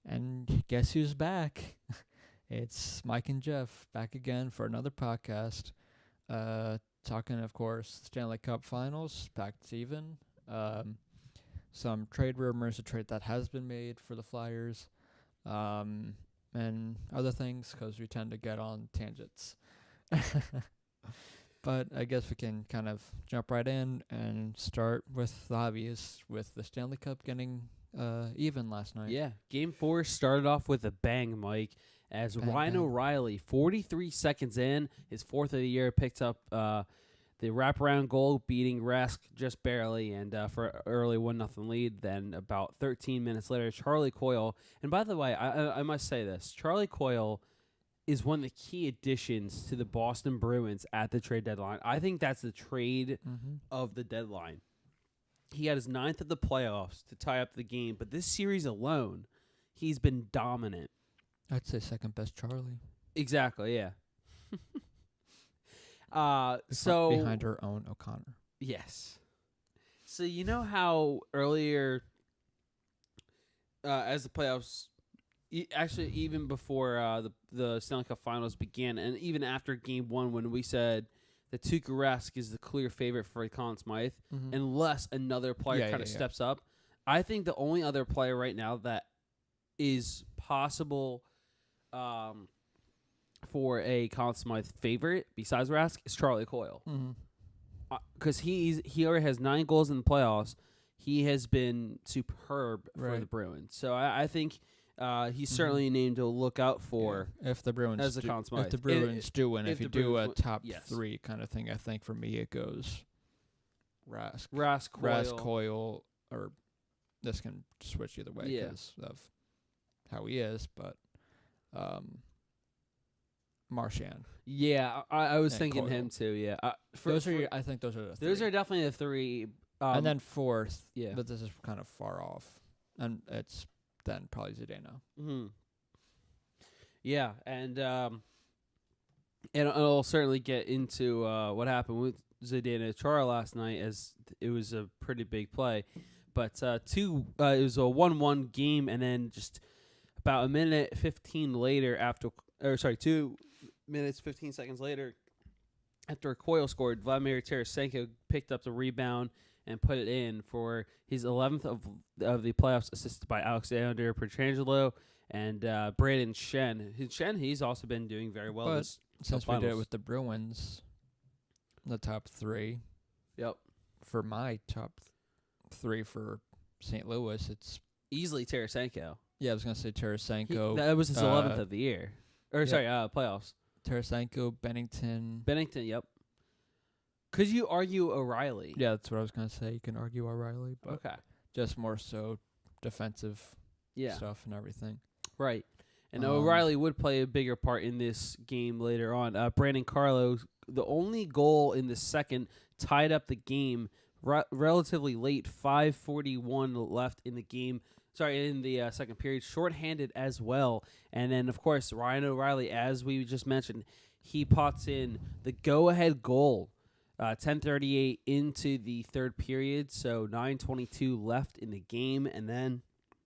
And guess who's back? It's Mike and Jeff back again for another podcast. Talking, of course, Stanley Cup Finals, back to even. Some trade rumors, a trade that has been made for the Flyers, and other things because we tend to get on tangents. But I guess we can kind of jump right in and start with the obvious, with the Stanley Cup getting even last night. Yeah, Game 4 started off with a bang, Mike, as Bang, Ryan bang. O'Reilly, 43 seconds in, his fourth of the year, picked up the wraparound goal, beating Rask just barely, and for an early 1-0 lead. Then about 13 minutes later, Charlie Coyle, and by the way, I must say this, Charlie Coyle is one of the key additions to the Boston Bruins at the trade deadline. I think that's the trade of the deadline. He had his 9th of the playoffs to tie up the game, but this series alone, he's been dominant. I'd say second best Charlie. Exactly, yeah. So behind her own O'Connor. yes. So you know how earlier, as the playoffs, actually even before the Stanley Cup Finals began, and even after Game 1, when we said that Tuukka Rask is the clear favorite for Conn Smythe, unless another player kind of steps up. I think the only other player right now that is possible for a Conn Smythe favorite besides Rask is Charlie Coyle. Because he already has 9 goals in the playoffs. He has been superb for the Bruins. So I think he's certainly a name to look out for. Yeah. If the Bruins as a Conn Smythe. If the Bruins do win, if you do a top yes. 3 kind of thing, I think for me it goes Rask, Coyle, or this can switch either way because of how he is, but Marchand. Yeah, I was thinking Coyle. Him too. Yeah, I think those are the 3. Those are definitely the 3. And then 4th, but this is kind of far off, and it's then probably Zdeno. Yeah, and it'll certainly get into what happened with Zdeno Chara last night, as it was a pretty big play. But it was a 1-1 game, and then just about 2 minutes 15 seconds later, after Coyle scored, Vladimir Tarasenko picked up the rebound and put it in for his 11th of the playoffs, assisted by Alexander Pietrangelo and Brayden Schenn. He's also been doing very well. But this since we did it with the Bruins, the top 3. Yep. For my top 3 for St. Louis, it's easily Tarasenko. Yeah, I was gonna say Tarasenko. That was his 11th of the year. Playoffs. Tarasenko, Bennington. Yep. Could you argue O'Reilly? Yeah, that's what I was going to say. You can argue O'Reilly, but just more so defensive stuff and everything. Right. And O'Reilly would play a bigger part in this game later on. Brandon Carlo, the only goal in the second, tied up the game relatively late, 5:41 left in the game. In the second period, shorthanded as well. And then, of course, Ryan O'Reilly, as we just mentioned, he pots in the go-ahead goal, 10:38 into the third period, so 9:22 left in the game. And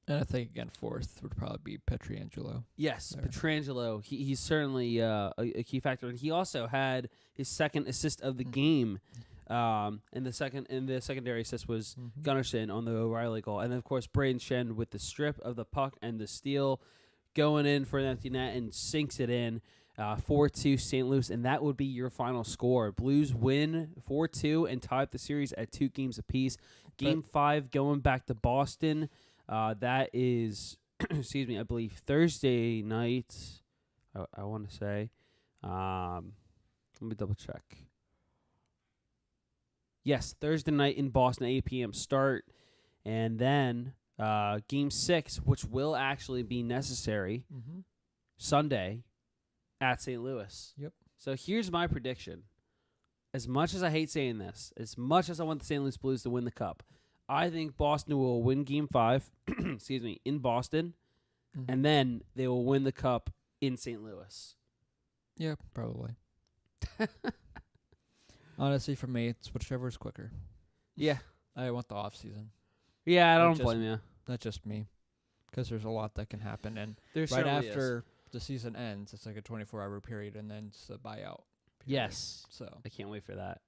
I think, again, 4th would probably be Pietrangelo. Yes, Pietrangelo. He's certainly a key factor. And he also had his second assist of the game. And the secondary assist was Gunnarsson on the O'Reilly goal, and then of course Brayden Schenn with the strip of the puck and the steal, going in for an empty net and sinks it in, 4-2 St. Louis, and that would be your final score. Blues win 4-2 and tie up the series at 2 games apiece. Game 5 going back to Boston. That is, I believe Thursday night. I want to say. Let me double check. Yes, Thursday night in Boston, 8 p.m. start. And then Game 6, which will actually be necessary, Sunday at St. Louis. Yep. So here's my prediction. As much as I hate saying this, as much as I want the St. Louis Blues to win the Cup, I think Boston will win Game 5, in Boston, and then they will win the Cup in St. Louis. Yeah, probably. Honestly, for me, it's whichever is quicker. Yeah. I want the offseason. Yeah, I don't blame you. That's just me. because there's a lot that can happen. And There right certainly after the season ends, it's like a 24-hour period, and then it's a buyout. Period. Yes. So I can't wait for that.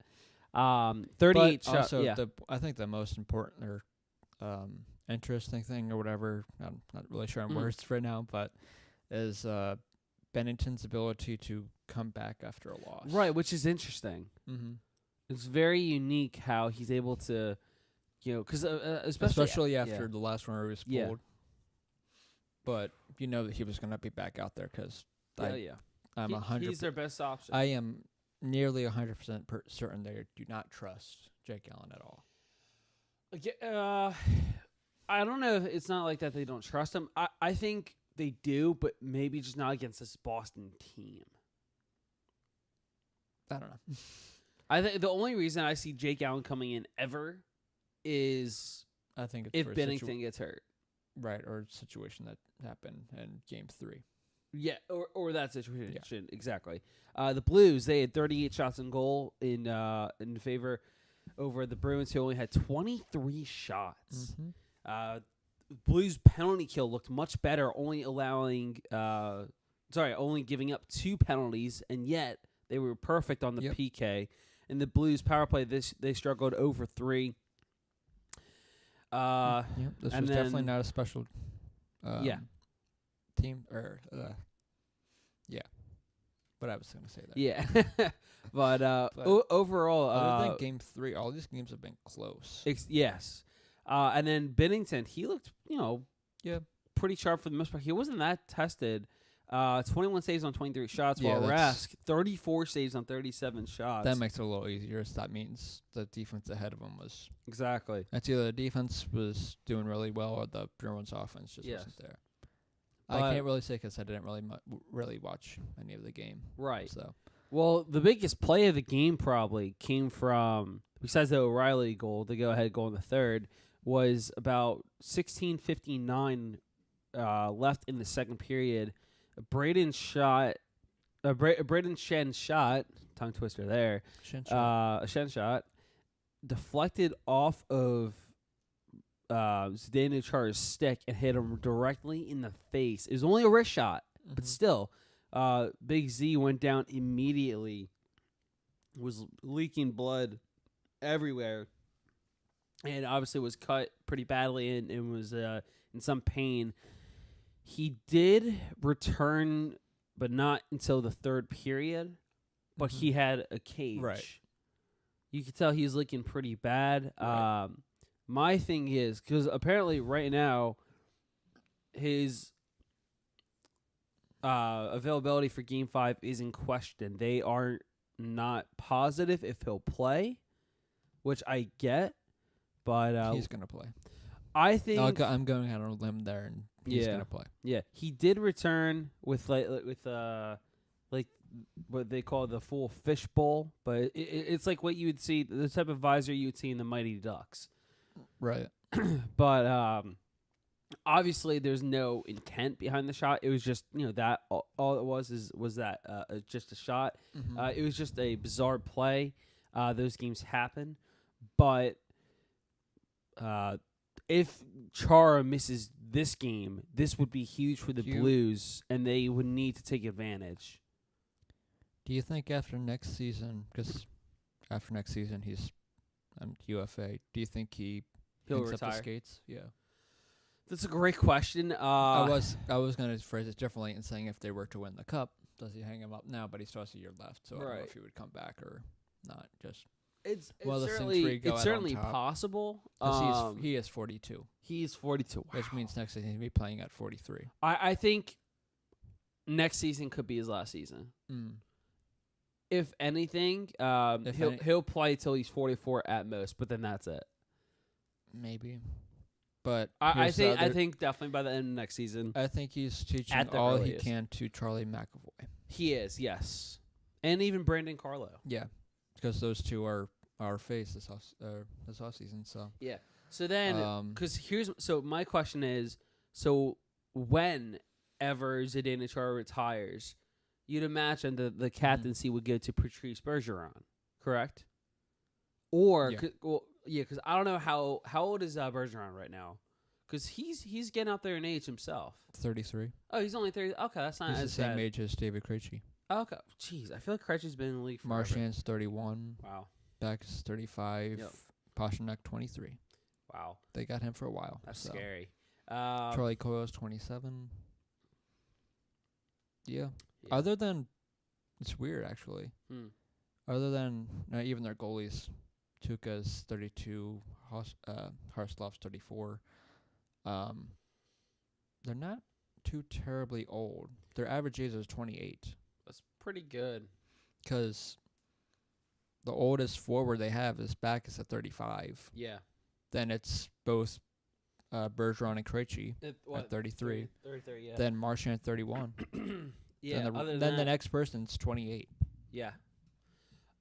38 but shots. also, Yeah. I think the most important or interesting thing or whatever, I'm not really sure on words right now, but is Bennington's ability to come back after a loss. Right, which is interesting. Mm-hmm. It's very unique how he's able to, because especially after the last one where he was pulled. Yeah. But you know that he was going to be back out there because I'm 100%. He's their best option. I am nearly 100% certain they do not trust Jake Allen at all. I don't know if it's not like that they don't trust him. I think they do, but maybe just not against this Boston team. I don't know. I think the only reason I see Jake Allen coming in ever is I think it's if Bennington gets hurt. Right, or a situation that happened in Game 3. Yeah, or that situation, exactly. The Blues, they had 38 shots on goal in favor over the Bruins, who only had 23 shots. Mm-hmm. Blues penalty kill looked much better, only giving up 2 penalties, and yet they were perfect on the PK. And the Blues power play, they struggled over 3. This was definitely not a special team or but I was going to say that. Yeah. but overall other than Game 3, all these games have been close. Yes. And then Bennington, he looked, pretty sharp for the most part. He wasn't that tested. 21 saves on 23 shots, while Rask 34 saves on 37 shots. That makes it a little easier. So that means the defense ahead of him was exactly. That's either the defense was doing really well or the Bruins offense just wasn't there. I can't really say because I didn't really watch any of the game. Right. So, well, the biggest play of the game probably came from, besides the O'Reilly goal, the go-ahead goal in the third, was about 16:59 left in the second period. Braden Shen shot, tongue twister there. A Shen shot deflected off of Zdeno Chara's stick and hit him directly in the face. It was only a wrist shot, but still, Big Z went down immediately. Was leaking blood everywhere, and obviously was cut pretty badly and was in some pain. He did return, but not until the third period. But he had a cage. Right. You could tell he was looking pretty bad. Right. My thing is, because apparently right now, his availability for Game 5 is in question. They are not positive if he'll play, which I get, but he's going to play. I think I'm going out on a limb there, and he's going to play. Yeah, he did return with like what they call the full fishbowl, but it's like what you would see, the type of visor you would see in the Mighty Ducks. Right. But obviously there's no intent behind the shot. It was just, that all it was that just a shot. Mm-hmm. It was just a bizarre play. Those games happen. But if Chara misses this game, this would be huge for the Blues, and they would need to take advantage. Do you think after next season, because after next season he's UFA, do you think he'll retire? Up the skates? Yeah. That's a great question. I was going to phrase it differently and saying if they were to win the cup, does he hang him up now? But he still has a year left, so I don't know if he would come back or not. Just it's certainly possible. He is 42. He is 42, which means next season he'll be playing at 43. I think next season could be his last season. If anything, he'll play till he's 44 at most, but then that's it. Maybe. But I think definitely by the end of next season. I think he's teaching all he can to Charlie McAvoy. He is, yes. And even Brandon Carlo. Yeah. Because those two are our face this off season. So yeah. So then, so my question is, so whenever Zdeno Chara retires, you'd imagine the captaincy would go to Patrice Bergeron, correct? Or because I don't know how old is Bergeron right now, Because he's getting up there in age himself. 33. Oh, he's only 30. Okay, that's not He's the as same bad. age as David Krejci. Okay. Jeez, I feel like Krejci's been in the league forever. Marchand's 31. Wow. Beck's 35. Yep. Pasternak 23. Wow. They got him for a while. That's so. scary. Charlie Coyle's 27. Yeah. Yeah. Other than, it's weird actually. Other than not even their goalies, Tuukka's 32, Harslov's 34. They're not too terribly old. Their average age is 28. That's pretty good. Because the oldest forward they have is Backes at 35. Yeah. Then it's both Bergeron and Krejci at 33. 33, yeah. Then Marchand at 31. Yeah. Then the next person's 28. Yeah.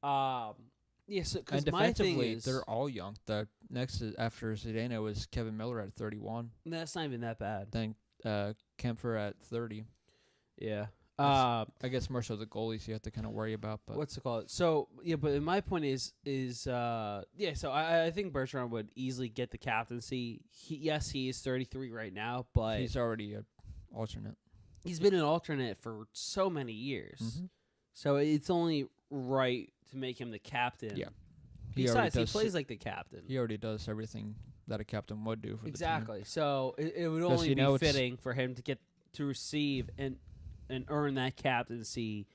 Yeah. So, And my thing defensively, is, they're all young. The next after Zdeno is Kevin Miller at 31. that's not even that bad. Then Kempfer at 30. Yeah. I guess more so the goalies you have to kind of worry about. But What's it called? So yeah, but my point is yeah. So I think Bergeron would easily get the captaincy. He is 33 right now, but he's already an alternate. he's been an alternate for so many years. Mm-hmm. So it's only right to make him the captain. Yeah. Besides, he plays like the captain. He already does everything that a captain would do for Exactly. the team. So it would only be fitting for him to get to receive and earn that captaincy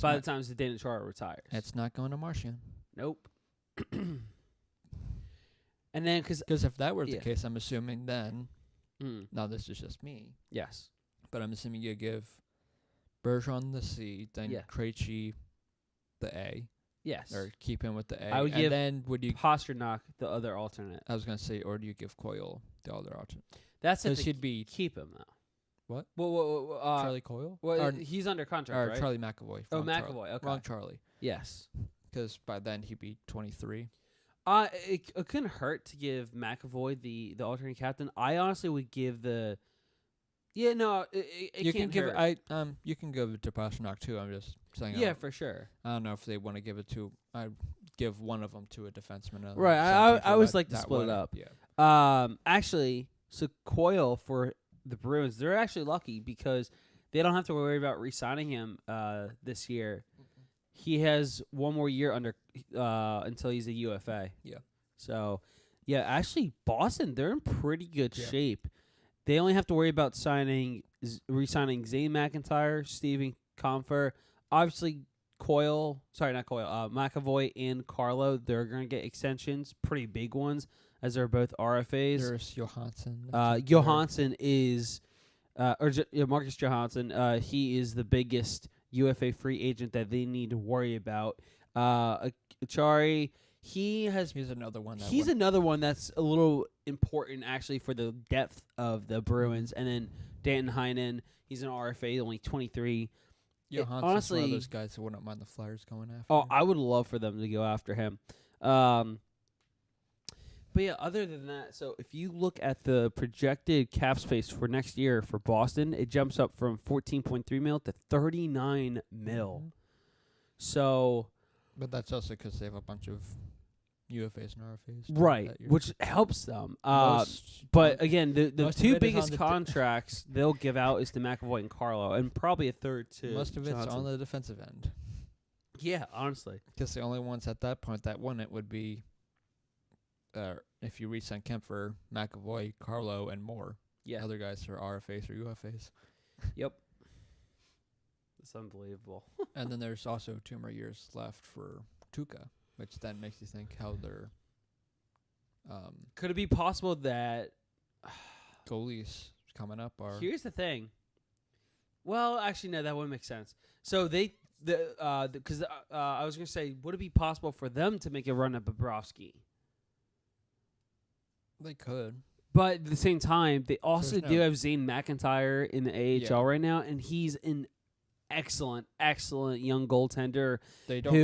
by the time Zdeno Chara retires. It's not going to Marchand. Nope. And then because if that were the case, I'm assuming then. Now this is just me. Yes. But I'm assuming you give Bergeron the C, then Krejci the A. Yes. Or keep him with the A. I would give then would you Pasternak the other alternate. I was gonna say, or do you give Coyle the other alternate? That's if he'd be keep him though. What? Well, Charlie Coyle? Well, he's under contract, or right? Charlie McAvoy. Oh, McAvoy. Okay. Wrong Charlie. Yes. Because by then he'd be 23. It couldn't hurt to give McAvoy the alternate captain. I honestly would give the. Yeah, no, it you can't can give hurt. you can give it to Pasternak too. I'm just saying. Yeah, for sure. I don't know if they want to give it to. I'd give one of them to a defenseman. Right. I always like to split it up. Yeah. Actually, so Coyle for the Bruins, they're actually lucky because they don't have to worry about re-signing him this year. He has one more year under until he's a UFA. Yeah. So, yeah, actually, Boston, they're in pretty good shape. They only have to worry about re-signing Zane McIntyre, Steven Comfer. Obviously, McAvoy and Carlo, they're going to get extensions, pretty big ones, as they're both RFAs. There's Johansson. Johansson is, Marcus Johansson, he is the biggest UFA free agent that they need to worry about. Achari, he's another one. Another one that's a little important actually for the depth of the Bruins. And then Danton Heinen, he's an RFA, only 23. Johansson's honestly, one of those guys who wouldn't mind the Flyers going after. Oh, I would love for them to go after him. But yeah, other than that, so if you look at the projected cap space for next year for Boston, it jumps up from 14.3 mil to 39 mil. So, but that's also because they have a bunch of UFAs and RFAs, right? Which helps them. But again, the two biggest contracts they'll give out is to McAvoy and Carlo, and probably a third to most of it's Johnson. on the defensive end. Yeah, honestly, because the only ones at that point that won it would be. If you re-sign Kempfer, McAvoy, Carlo, and more. Yeah. Other guys are RFAs or UFAs. Yep. It's unbelievable. And then there's also 2 more years left for Tuukka, which then makes you think how they're... Could it be possible that... goalies coming up are... Here's the thing. Well, actually, no, that wouldn't make sense. So I was going to say, would it be possible for them to make a run at Bobrovsky? They could. But at the same time, they also do have Zane McIntyre in the AHL right now, and he's an excellent young goaltender. They don't they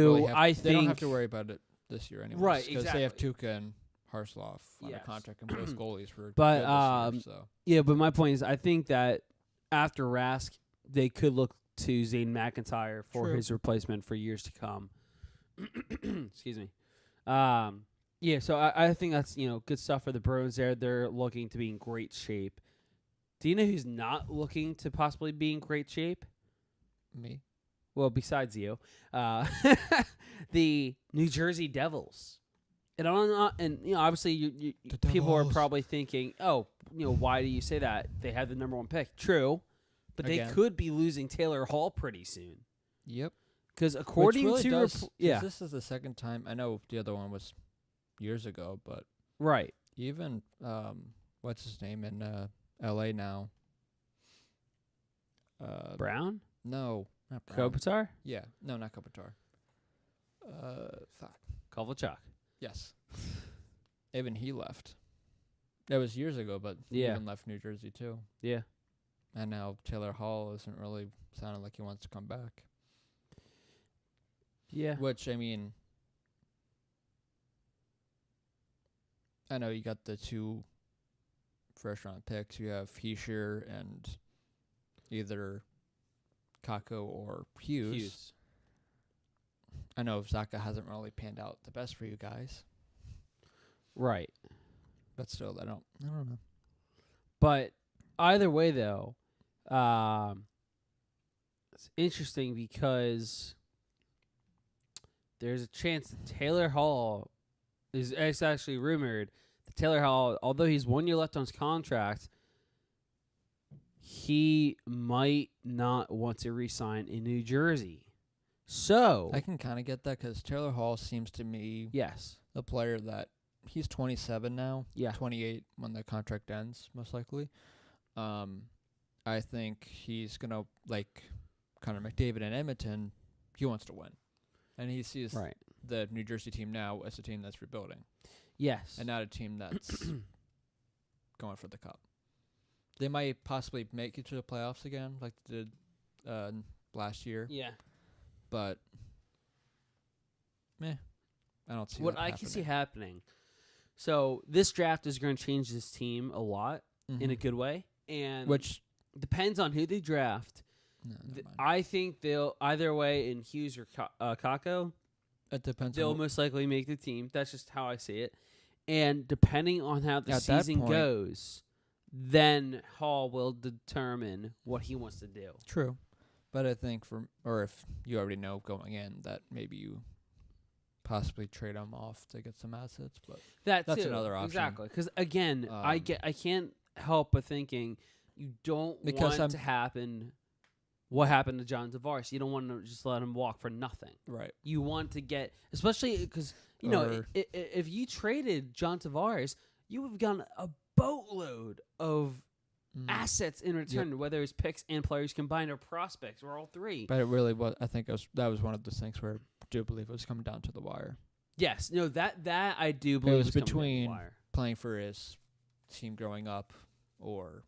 don't have to worry about it this year anyway. Right, because they have Tuukka and Harsloff on a contract, and both goalies were but, good this year, so. Yeah, but my point is, I think that after Rask, they could look to Zane McIntyre for his replacement for years to come. Excuse me. Yeah, Yeah, so I think that's good stuff for the Bruins there. They're looking to be in great shape. Do you know who's not looking to possibly be in great shape? Me. Well, besides you, the New Jersey Devils. And obviously, you people are Devils. probably thinking, oh, why do you say that? They had the number 1 pick. True, but Again. they could be losing Taylor Hall pretty soon. Yep. Because according Which really to does, this is the second time. I know the other one was years ago, but right, even what's his name in L.A. now? Brown, No, not Brown. Kopitar, Yeah, no, not Kopitar. Fuck. Kovalchuk. Yes. Even he left. That was years ago, but he Yeah. even left New Jersey too. Yeah, And now Taylor Hall isn't really sounding like he wants to come back. yeah, Which, I mean, I know you got the 2 first-round picks. You have Heischer and either Kako or Hughes. I know Zaka hasn't really panned out the best for you guys, right. but still, I don't know. But either way, though, it's interesting because there's a chance that Taylor Hall it's actually rumored that Taylor Hall, although he's 1 year left on his contract, he might not want to re-sign in New Jersey. So I can kind of get that because Taylor Hall seems to me yes, a player that he's 27 now, yeah, 28 when the contract ends, most likely. I think he's going to, like Connor McDavid and Edmonton, he wants to win. And he sees right, the New Jersey team now as a team that's rebuilding yes, and not a team that's going for the cup. They might possibly make it to the playoffs again like they did last year. yeah. But, I don't see What that I happening. can see happening. So this draft is going to change this team a lot in a good way, and Which depends on who they draft. no, never mind. I think they'll either way in Hughes or Kako, It depends they'll on most likely make the team. That's just how I see it. And depending on how the At that season point- goes, then Hall will determine what he wants to do. True. But I think or if you already know going in that maybe you possibly trade him off to get some assets, but That's That's another option. Exactly. Because again, I can't help but thinking you don't Because want to happen what happened to John Tavares. You don't want to just let him walk for nothing. right. You want to get, especially because Or- if you traded John Tavares, you would have gotten a boatload of assets in return, whether it's picks and players combined or prospects or all three. But it really was. I think that was one of those things where I do believe it was coming down to the wire, Yes, no, that I do believe was coming down the between- wire. playing for his team growing up or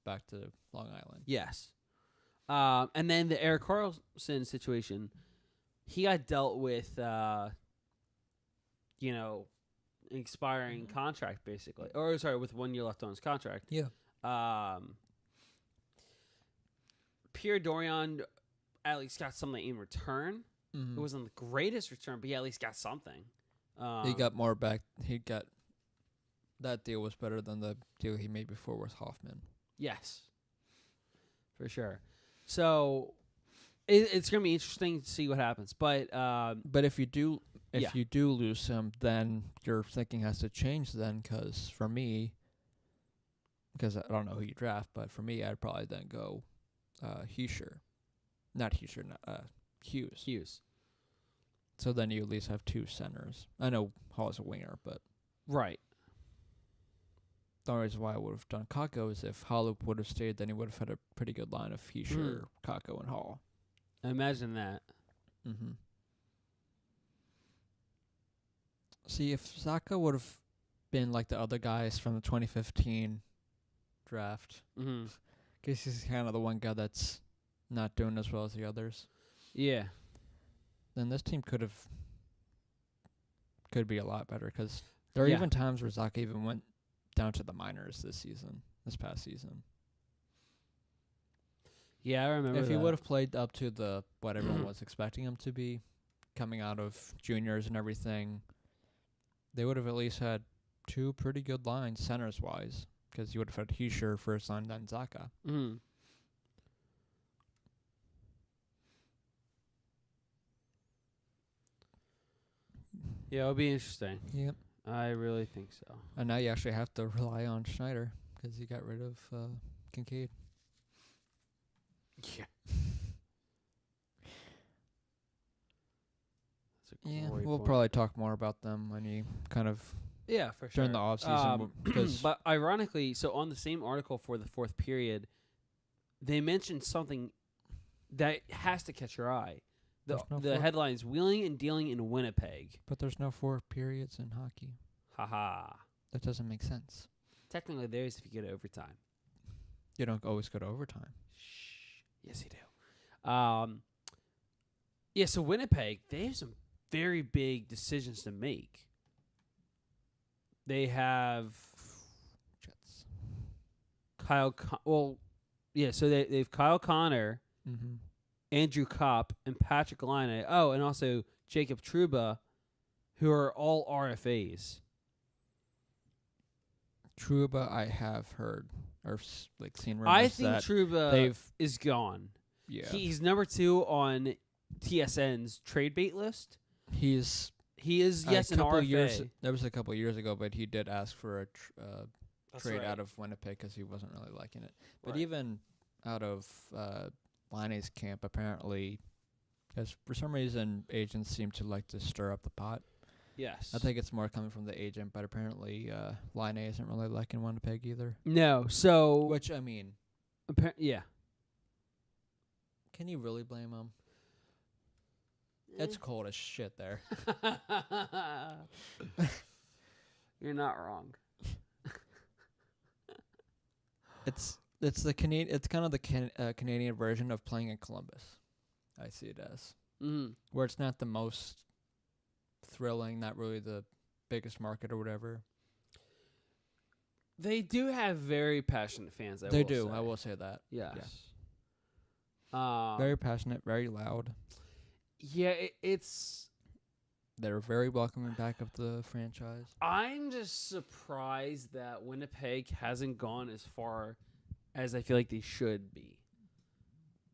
back to Long Island. Yes. And then the Erik Karlsson situation, he got dealt with, expiring contract basically, or sorry, with 1 year left on his contract. Yeah. Pierre Dorion at least got something in return. It wasn't the greatest return, but he at least got something. He got more back. That deal was better than the deal he made before with Hoffman. Yes, for sure. So it's going to be interesting to see what happens. But But if you Yeah. do lose him, then your thinking has to change. Then, because for me, because I don't know who you draft, but for me, I'd probably then go Hughes. Hughes, So then you at least have 2 centers. I know Hall's a winger, but right? the only reason why I would have done Kako is if Hall would have stayed, then he would have had a pretty good line of Hughes, Kako, and Hall. Imagine that. Mm-hmm. See, if Zaka would have been like the other guys from the 2015 draft, Mm-hmm. because he's kind of the one guy that's not doing as well as the others, Yeah. then this team could be a lot better. Because there are Yeah. even times where Zaka even went down to the minors this past season. Yeah, I remember If he that. would have played up to what everyone was expecting him to be, coming out of juniors and everything, they would have at least had two pretty good lines centers wise, because you would have had Hischier first line, then Zaka. Mm. Yeah, it'll be interesting. Yep. I really think so. And now you actually have to rely on Schneider because you got rid of Kincaid. Yeah. Yeah, we'll probably talk more about them when you kind of for sure during the offseason. But ironically, so on the same article for the fourth period, they mentioned something that has to catch your eye. The headline is Wheeling and Dealing in Winnipeg. But there's no 4 periods in hockey. Haha. That doesn't make sense. Technically, there is if you go to overtime. You don't always go to overtime. Shh. Yes, you do. Yeah, so Winnipeg, they have some very big decisions to make. They have Jets. So they've Kyle Connor, Mm-hmm. Andrew Kopp, and Patrick Laine. Oh, and also Jacob Trouba, who are all RFAs. Trouba, I have heard or seen rumors I think that Trouba is gone. Yeah, He's number 2 on TSN's trade bait list. he is an RFA. There was a couple of years ago, but he did ask for a trade right. out of Winnipeg because he wasn't really liking it. But Right. even out of Laine's camp, apparently, because for some reason agents seem to like to stir up the pot. Yes. I think it's more coming from the agent, but apparently Laine isn't really liking Winnipeg either. No, so Which, I mean, yeah. can you really blame him? It's cold as shit there. You're not wrong. It's the Canadian. It's kind of the Canadian version of playing in Columbus. I see it as where it's not the most thrilling, not really the biggest market or whatever. They do have very passionate fans. They do. I will say that. Yes. Yeah. Very passionate, very loud. Yeah, it's. They're very welcoming back of the franchise. I'm just surprised that Winnipeg hasn't gone as far as I feel like they should be.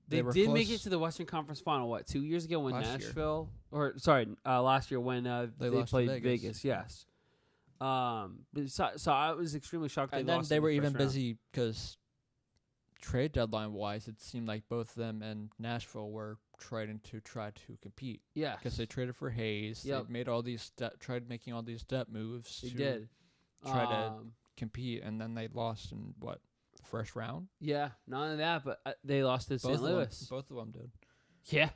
They did make it to the Western Conference Final, 2 years ago when last year when they played Vegas. Yes. So I was extremely shocked. And then they were even busy because trade deadline wise, it seemed like both of them and Nashville were trying to compete. Yeah, because they traded for Hayes. Yep. They made all these tried making all these step moves. They did try to compete, and then they lost in the first round. Yeah, not only that, but they lost to St. Louis. Both of them did. Yeah,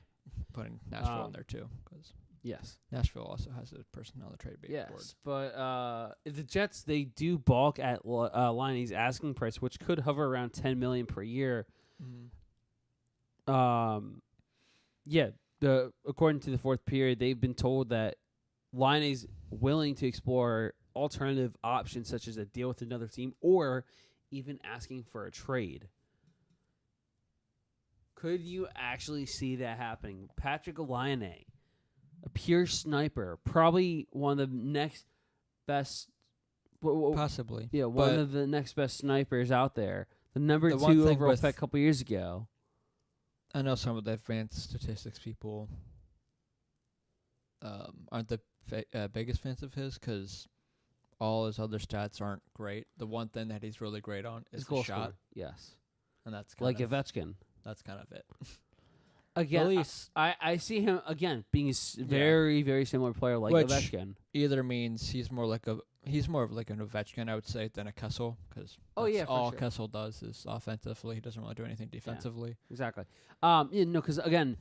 putting Nashville in there too, because yes, Nashville also has a person on the trade bait board. Yes, but the Jets, they do balk at Laine's asking price, which could hover around $10 million per year. Mm-hmm. Yeah, according to the fourth period, they've been told that Laine's willing to explore alternative options such as a deal with another team or even asking for a trade. Could you actually see that happening? Patrick Laine, a pure sniper, probably one of the next best. Possibly. Yeah, one of the next best snipers out there. The number 2 overall pick a couple years ago. I know some of the advanced statistics people aren't the biggest fans of his because all his other stats aren't great. The one thing that he's really great on is the shot. Yes. And that's like Ovechkin. That's kind of it. Again, I see him, again, being a very, very similar player like Ovechkin. Either means he's more of like an Ovechkin, I would say, than a Kessel. Because all Kessel does is offensively. He doesn't really do anything defensively. Yeah, exactly. Because, again,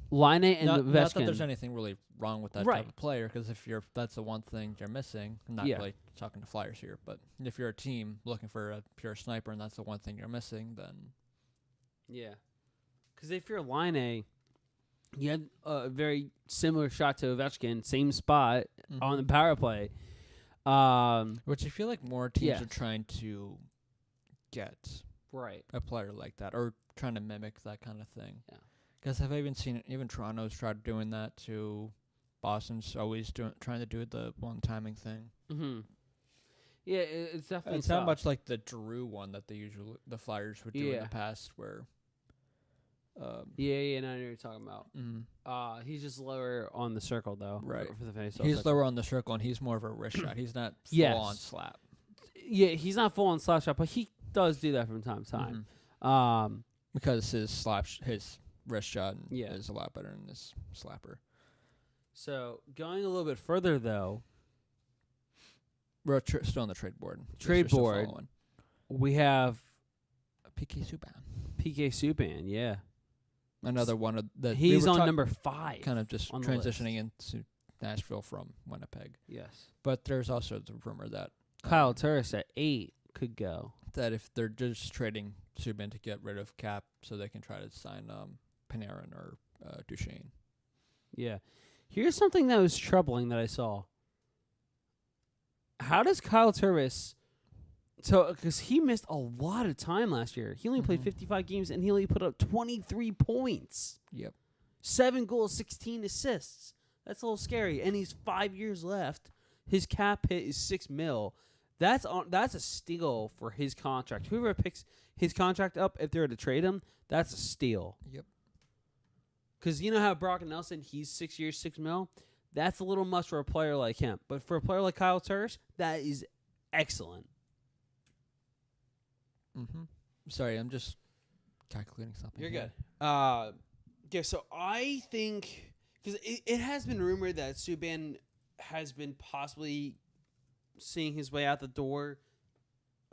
Laine and Ovechkin. Not that there's anything really wrong with that type of player, because that's the one thing you're missing. I'm not really talking to Flyers here, but if you're a team looking for a pure sniper and that's the one thing you're missing, then... Yeah. Because if you're Laine, you had a very similar shot to Ovechkin, same spot on the power play. Which I feel like more teams are trying to get a player like that, or trying to mimic that kind of thing. Yeah. Because I've even seen even Toronto's tried doing that to Boston's always trying to do the one timing thing. Mm-hmm. Yeah, it's definitely It's tough. not much like the Drew one that the Flyers would do in the past, where. Yeah, no, I know what you're talking about. Mm, He's just lower on the circle though. Right. For the face. He's lower on the circle, and he's more of a wrist shot. He's not full Yes. on slap. Yeah, he's not full on slap shot, but he does do that from time to time. Mm-hmm. Because his his wrist shot is a lot better than this slapper. So going a little bit further though, We're still on the trade board. We have PK Subban. PK Subban, yeah. Another one of the. He's on number 5. Kind of just transitioning into Nashville from Winnipeg. Yes. But there's also the rumor that Kyle Turris at 8 could go. That if they're just trading Subban to get rid of cap so they can try to sign Panarin or Duchesne. Yeah. Here's something that was troubling that I saw. How does Kyle Turris... So, because he missed a lot of time last year. He only played 55 games, and he only put up 23 points. Yep. 7 goals, 16 assists. That's a little scary. And he's 5 years left. His cap hit is $6 million. That's a steal for his contract. Whoever picks his contract up, if they were to trade him, that's a steal. Yep. Because you know how Brock Nelson, he's 6 years, $6 million? That's a little much for a player like him. But for a player like Kyle Turris, that is excellent. Mm-hmm. Sorry, I'm just calculating something. You're good. Yeah, so I think... Because it has been rumored that Subban has been possibly seeing his way out the door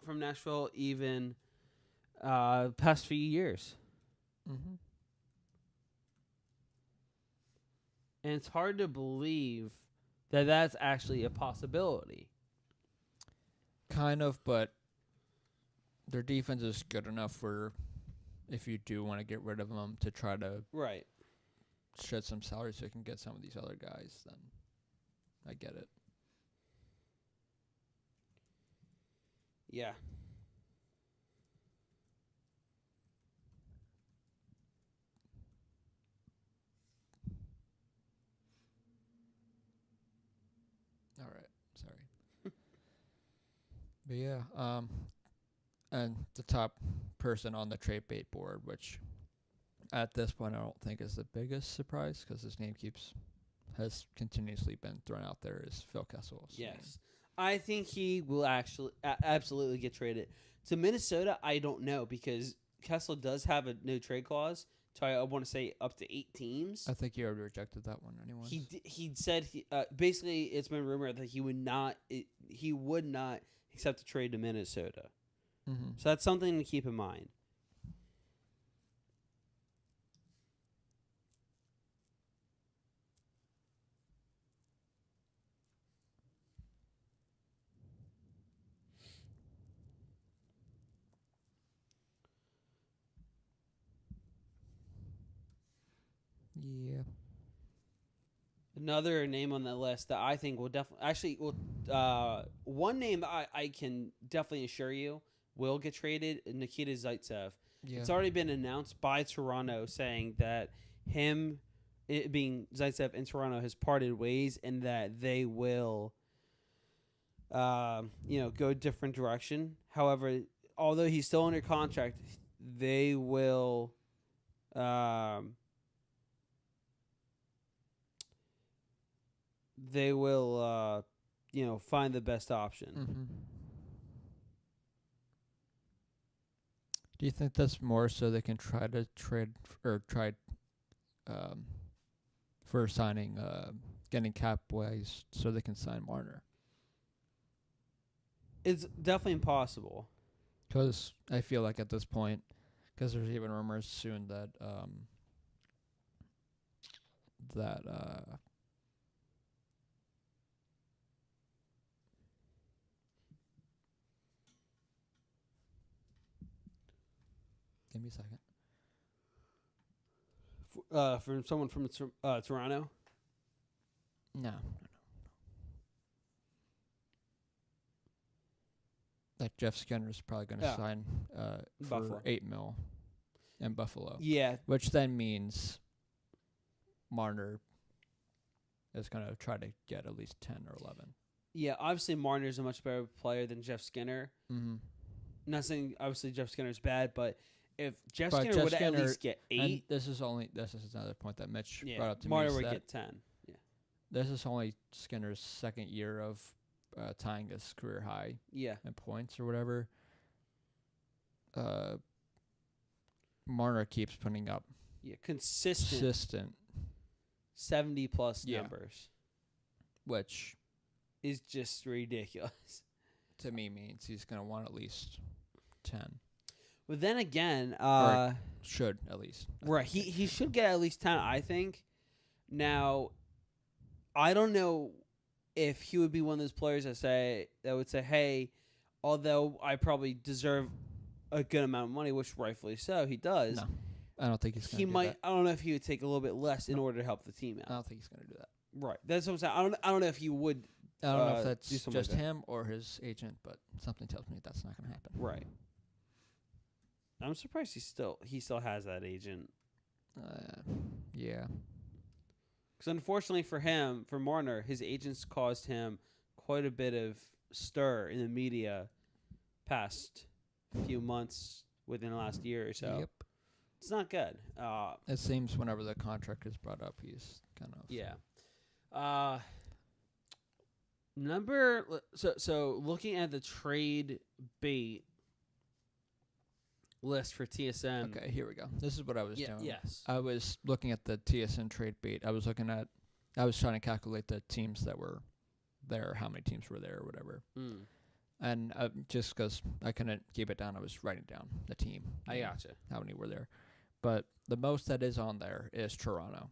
from Nashville even past few years. Mm-hmm. And it's hard to believe that that's actually a possibility. Kind of, but their defense is good enough for if you do want to get rid of them to try to shed some salary so you can get some of these other guys, then I get it. Yeah. All right. Sorry. But yeah, and the top person on the trade bait board, which at this point I don't think is the biggest surprise because his name has continuously been thrown out there, is Phil Kessel. Yes. I think he will actually absolutely get traded. To Minnesota, I don't know because Kessel does have a no trade clause. So I want to say up to 8 teams. I think he already rejected that one anyway. He said basically it's been rumored that he would not accept a trade to Minnesota. Mm-hmm. So that's something to keep in mind. Yeah. Another name on that list that I think will definitely one name I can definitely assure you will get traded, Nikita Zaitsev. Yeah. It's already been announced by Toronto saying that it being Zaitsev in Toronto has parted ways and that they will go a different direction. However, although he's still under contract, they will find the best option. Mm-hmm. Do you think that's more so they can try to trade for signing, getting cap wise so they can sign Marner? It's definitely impossible. Because I feel like at this point, because there's even rumors soon that give me a second. From someone from Toronto? No. That Jeff Skinner's probably going to sign for Buffalo. $8 million in Buffalo. Yeah. Which then means Marner is going to try to get at least 10 or 11. Yeah, obviously Marner's a much better player than Jeff Skinner. Mm-hmm. Not saying obviously Jeff Skinner's bad, but if Jeff But Skinner Jeff would at Skinner- least get 8, And this is another point that Mitch brought up to me. Marner is would that get 10. Yeah. This is only Skinner's second year of tying his career high Yeah. in points or whatever. Marner keeps putting up Yeah, consistent 70 plus Yeah. numbers which is just ridiculous. to me means he's going to want at least 10. But then again, Should at least. right, he should get at least 10, I think. Now, I don't know if he would be one of those players that would say, hey, although I probably deserve a good amount of money, which rightfully so, he does. No, I don't think he's going to He do might. that. I don't know if he would take a little bit less in order to help the team I out. don't think he's going to do that. Right. That's what I'm saying. I don't know if he would. I don't know if do that's something just like that. him or his agent, but something tells me that's not going to happen. Right. I'm surprised he still has that agent. Yeah. Because unfortunately for Marner, his agents caused him quite a bit of stir in the media past few months within the last year or so. Yep. It's not good. It seems whenever the contract is brought up, he's kind of Yeah. So looking at the trade bait list for TSN. Okay, here we go. This is what I was doing. Yes. I was looking at the TSN trade bait. I was trying to calculate the teams that were there, how many teams were there or whatever. Mm. And just because I couldn't keep it down, I was writing down the team. I gotcha. How many were there. But the most that is on there is Toronto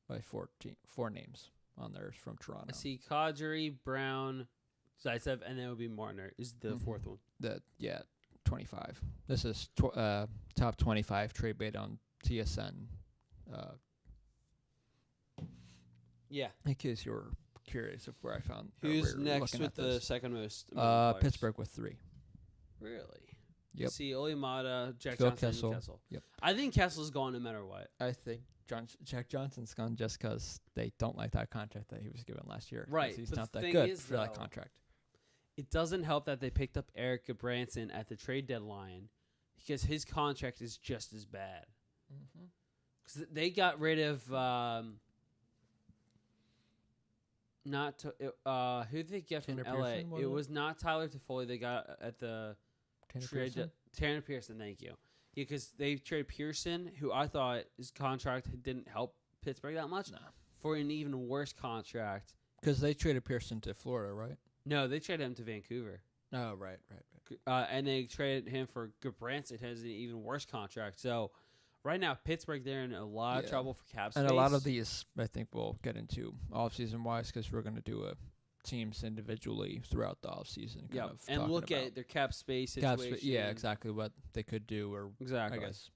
by 4 names on there is from Toronto. I see Kadri, Brown, Zaitsev, and then it would be Marner is the Mhm. fourth one. 25. This is top 25 trade bait on TSN. Yeah. In case you were curious of where I found. Who's we were next looking with at the this. second most? amount of players? Pittsburgh with 3. Really? Yep. See Olimata, Jack Phil Johnson, Kessel. and Kessel. Yep. I think Kessel's gone no matter what. I think Jack Johnson's gone just because they don't like that contract that he was given last year. 'cause Right, He's but not the that thing good is, for that though, contract. It doesn't help that they picked up Eric Branson at the trade deadline because his contract is just as bad. Mm-hmm. Because they got rid of who did they get from Tanner LA? Pearson, was It it? was not Tyler Toffoli. They got at the trade Tanner Pearson. Thank you. Yeah, because they traded Pearson, who I thought his contract didn't help Pittsburgh that much, No. for an even worse contract. Because they traded Pearson to Florida, right? No, they traded him to Vancouver. Oh, right. And they traded him for Gudbranson, who has an even worse contract. So right now, Pittsburgh, they're in a lot of Yeah. trouble for cap space. And a lot of these, I think, we'll get into off-season wise because we're going to do teams individually throughout the off-season. Yeah, Kind of and talking look about at their cap space cap situation. yeah, exactly what they could do, or Exactly. I guess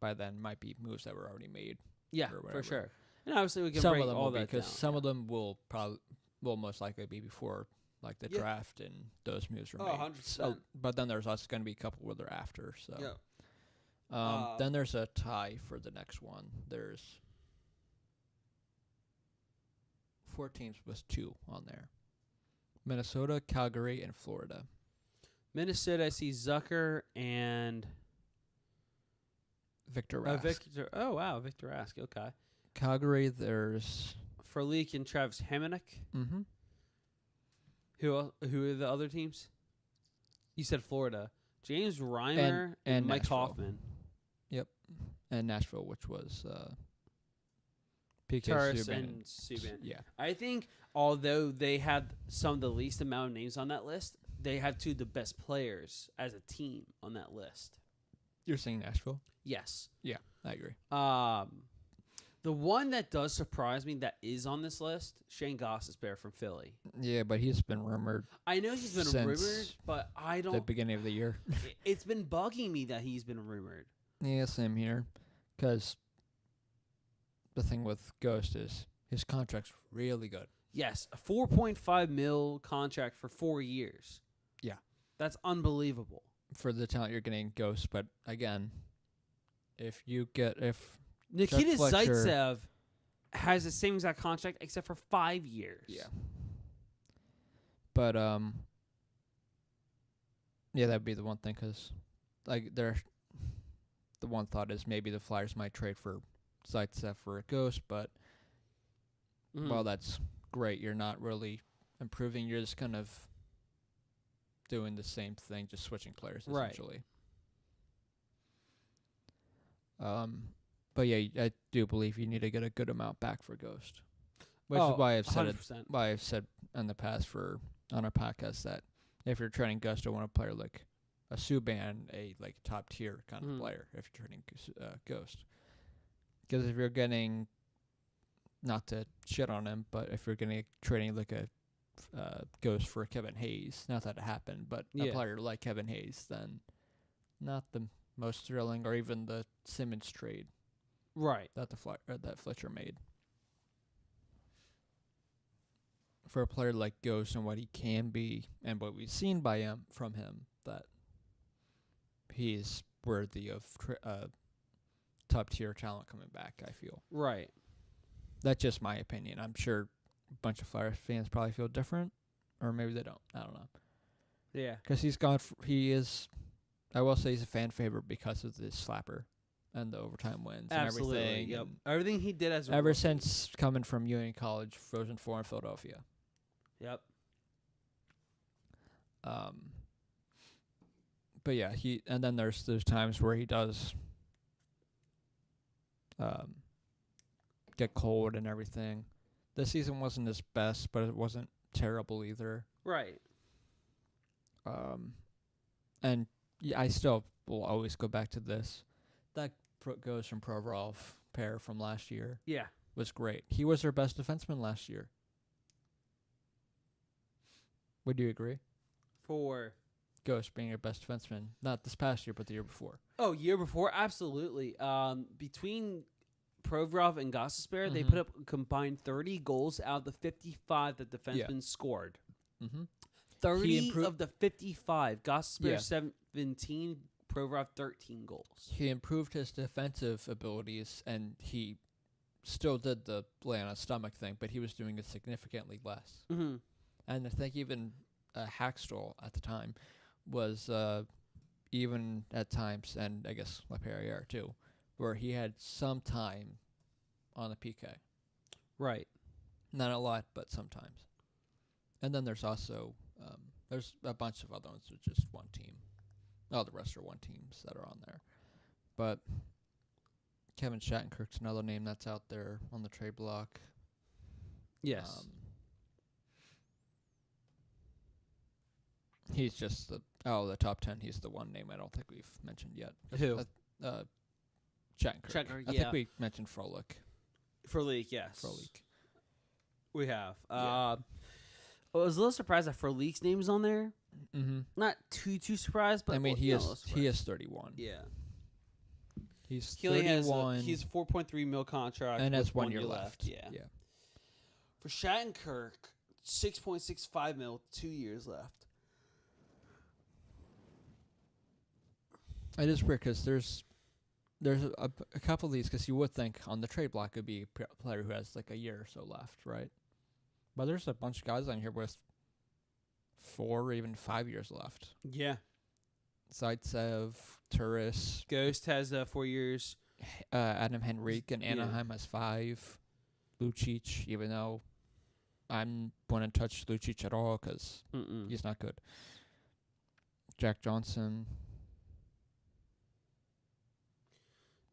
by then might be moves that were already made. Yeah, or for whatever. sure. And obviously, we can Some break of them all will be that because down. some of them will most likely be before like the Yeah. draft and those moves were Oh, made. 100%. But then there's also going to be a couple where they're after. So Yeah. then there's a tie for the next one. There's 4 teams with 2 on there. Minnesota, Calgary, and Florida. Minnesota, I see Zucker and Victor Rask. Victor. Oh, wow, Victor Rask. Okay. Calgary, there's Frolik and Travis Hamonic. mm-hmm. Who are the other teams? You said Florida. James Reimer and Mike Nashville. Hoffman. and Nashville, which was PK Turris Subban. and Subban. Yeah. I think although they had some of the least amount of names on that list, they have 2 of the best players as a team on that list. You're saying Nashville? Yes. Yeah, I agree. The one that does surprise me that is on this list, Shane Gostisbehere from Philly. Yeah, but he's been rumored I know he's been Since rumored, but I the don't. beginning of the year. It's been bugging me that he's been rumored. Yeah, same here. Because the thing with Ghost is his contract's really good. Yes, a $4.5 million contract for 4 years. Yeah. That's unbelievable. For the talent you're getting Ghost, but again, if Nikita Fletcher- Zaitsev has the same exact contract except for 5 years. Yeah. But yeah, that'd be the one thing, because like the one thought is maybe the Flyers might trade for Zaitsev for a Ghost, but while that's great, you're not really improving. You're just kind of doing the same thing, just switching players essentially. Right. But yeah, I do believe you need to get a good amount back for Ghost, which is why I've said 100%. why I've said in the past on our podcast that if you're trading Ghost, I want a player like a Subban, a like top tier kind of player. If you're trading Ghost, because if you're getting, not to shit on him, but if you're getting trading like a Ghost for Kevin Hayes, not that it happened, but a player like Kevin Hayes, then not the most thrilling, or even the Simmons trade, right? That that Fletcher made for a player like Ghost and what he can be and what we've seen from him, that he's worthy of top tier talent coming back. I feel right. That's just my opinion. I'm sure a bunch of Flyers fans probably feel different, or maybe they don't. I don't know. Yeah, because he's gone. He is. I will say he's a fan favorite because of this slapper and the overtime wins. Absolutely. And everything. Yep. And everything he did as a ever rookie. since coming from Union College, Frozen Four in Philadelphia. Yep. But yeah, and then there's times where he does get cold and everything. This season wasn't his best, but it wasn't terrible either. Right. And yeah, I still will always go back to this. That goes from Provorov pair from last year. Yeah. Was great. He was their best defenseman last year. Would you agree? For Ghost being your best defenseman, not this past year, but the year before. Oh, year before, absolutely. Between Provorov and Gostisbehere, they put up a combined 30 goals out of the 55 that defensemen scored. 30 of the 55. Gostisbehere 17, Provorov 13 goals. He improved his defensive abilities, and he still did the lay on his stomach thing, but he was doing it significantly less. Mm-hmm. And I think even Hackstall at the time was even at times, and I guess LaPerriere too, where he had some time on the PK. Right. Not a lot, but sometimes. And then there's also there's a bunch of other ones with just one team. Oh, the rest are one teams that are on there. But Kevin Shattenkirk's another name that's out there on the trade block. Yes. He's just the top 10. He's the one name I don't think we've mentioned yet. Who? Shattenkirk. I think we mentioned Frolik. Frolik, yes. Frolik. We have. I was a little surprised that Frolik's name is on there. Mm-hmm. Not too surprised, but I mean, he is 31. Yeah. He's he only 31. He's a $4.3 million contract, and has 1 year left. Yeah. For Shattenkirk, $6.65 million, 2 years left. It is weird because there's a couple of these, because you would think on the trade block it would be a player who has like a year or so left, right? But there's a bunch of guys on here with 4 or even 5 years left. Yeah. Zaitsev, Turris. Ghost has 4 years. Adam Henrique in Anaheim has 5. Lucic, even though I wouldn't touch Lucic at all because he's not good. Jack Johnson.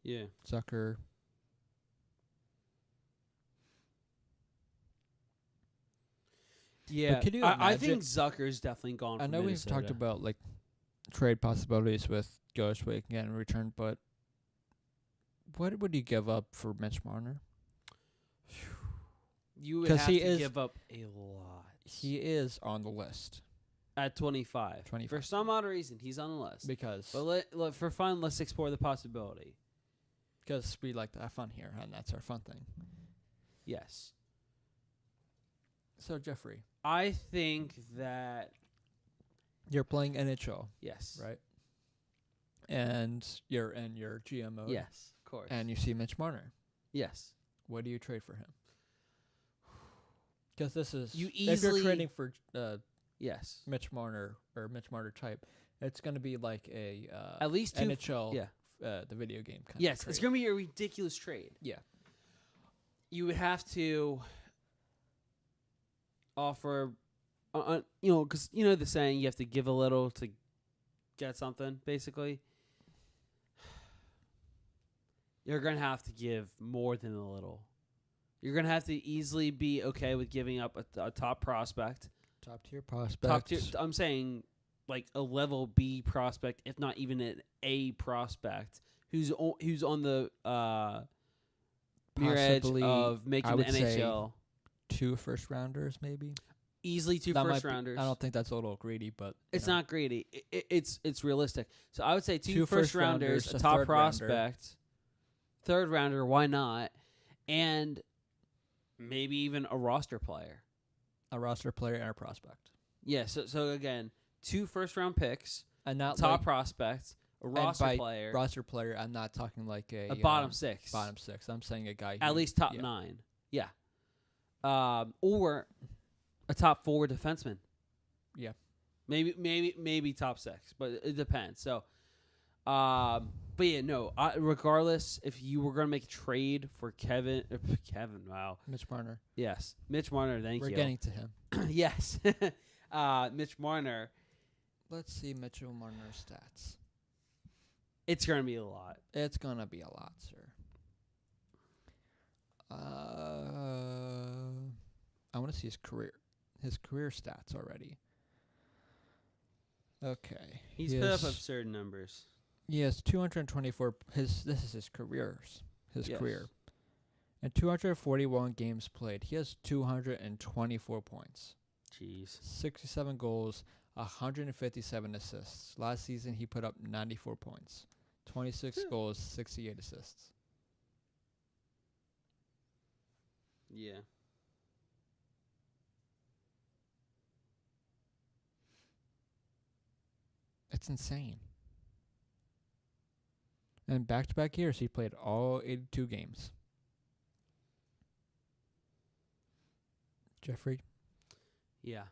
Yeah. Zucker. Yeah. Can you I think Zucker's definitely gone. I know Minnesota. we've talked about like trade possibilities with Ghost we can get in return, but what would you give up for Mitch Marner? You would have to give up a lot. He is on the list. At 25. For some odd reason, he's on the list. But for fun, let's explore the possibility. Because we like to have fun here, and that's our fun thing. Yes. So, Jeffrey. I think that... You're playing NHL. Yes. Right? And you're in your GM mode. Yes, of course. And you see Mitch Marner. Yes. what do you trade for him? Because this is You if you're easily- trading for Yes. Mitch Marner or Mitch Marner type, it's going to be like a At least two. NHL, Yeah. The video game kind Yes, of it's trade. going to be a ridiculous trade. Yeah. You would have to offer, because the saying, you have to give a little to get something, basically. You're going to have to give more than a little. You're going to have to easily be okay with giving up a top prospect. Top tier prospect. Top tier. I'm saying like a level B prospect, if not even an A prospect, who's on the near edge Possibly, of making I the would say NHL. 2 first rounders, maybe. Easily two That might first be- rounders. I don't think that's a little greedy, but It's not greedy. It's realistic. So I would say two Two first first rounders, rounders, a a top third rounder. prospect, third rounder. Why not? And maybe even a roster player. a roster player and a prospect, Yeah. So again, 2 first round picks, and not top like prospect, a and roster by player, roster player. I'm not talking like a bottom 6. Bottom 6. I'm saying a guy At who- least top yeah. 9. Yeah. Or a top 4 defenseman. Yeah. Maybe top 6, but it depends. So, but yeah, no. Regardless, if you were gonna make a trade for Kevin, wow, Mitch Marner. yes, Mitch Marner, thank We're you. getting to him. Yes, Mitch Marner. Let's see Mitchell Marner's stats. It's gonna be a lot. It's gonna be a lot, sir. I want to see his career stats already. Okay, He's he put up has- absurd numbers. He has 224. This is his careers. His Yes. career. And 241 games played. He has 224 points, Jeez. 67 goals, 157 assists. Last season he put up 94 points, 26 goals, 68 assists. Yeah. It's insane. And back-to-back years, he played all 82 games. Jeffrey, Yeah.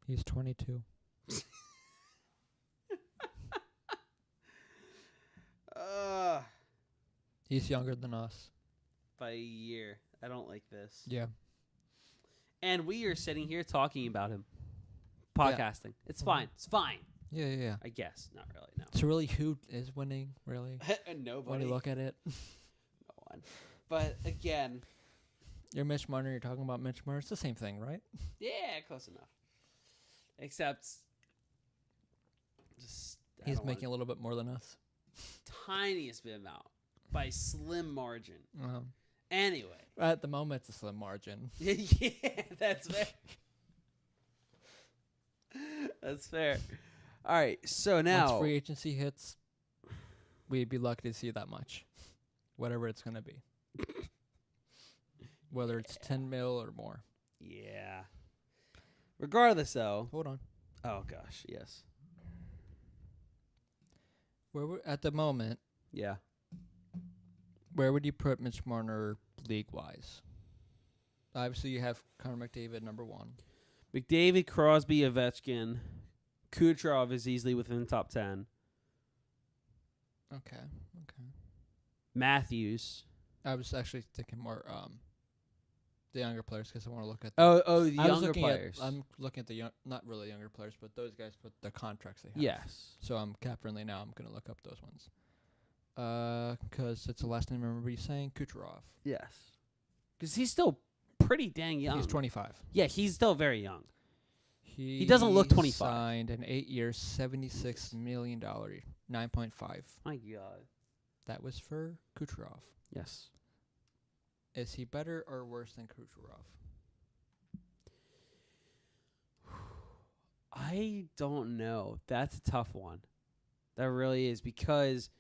he's 22. He's younger than us. By a year. I don't like this. Yeah. And we are sitting here talking about him. Yeah. Podcasting. It's fine. It's fine. Yeah. I guess. Not really, no. So really, who is winning, really? When Nobody. you look at it. No one. But again, You're Mitch Marner, you're talking about Mitch Marner. It's the same thing, right? yeah, close enough. Except just I He's don't making a little bit more than us. want tiniest bit amount by slim margin. Uh-huh. Anyway. At the moment, it's a slim margin. Yeah, that's fair. That's fair. All right, so now Once free agency hits, we'd be lucky to see that much. Whatever it's going to be. Whether it's 10 mil or more. yeah. Regardless, though. Hold on. Oh gosh, yes. At the moment, Yeah. where would you put Mitch Marner league-wise? Obviously, you have Connor McDavid, number 1. McDavid, Crosby, Ovechkin, Kucherov is easily within the top 10. Okay. Matthews. I was actually thinking more the younger players because I want to look at The I was younger looking players. I'm looking at the not really younger players, but those guys put the contracts they have. Yes. So I'm cap friendly now. I'm going to look up those ones. Because it's the last name I remember you saying, Kucherov. Yes. Because he's still pretty dang young. He's 25. Yeah, he's still very young. He doesn't look 25. Signed an 8-year, $76 million, 9.5. My God. That was for Kucherov. Yes. Is he better or worse than Kucherov? I don't know. That's a tough one. That really is because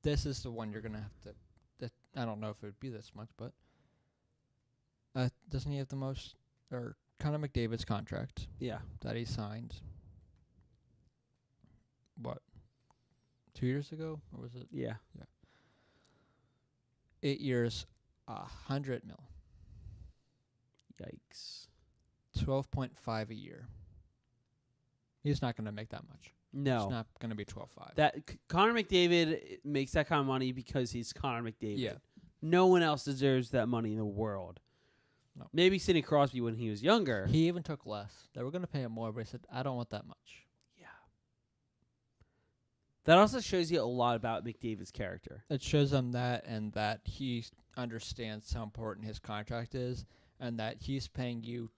This is the one you're going to have to... I don't know if it would be this much, but... doesn't he have the most... Or Connor McDavid's contract yeah. that he signed... What? 2 years ago? Or was it... Yeah. 8 years, 100 mil. Yikes. 12.5 a year. He's not going to make that much. No. It's not going to be 12.5. Connor McDavid makes that kind of money because he's Connor McDavid. Yeah. No one else deserves that money in the world. No. Maybe Sidney Crosby when he was younger. He even took less. They were going to pay him more, but he said, I don't want that much. Yeah. That also shows you a lot about McDavid's character. It shows him that, and that he understands how important his contract is, and that he's paying you,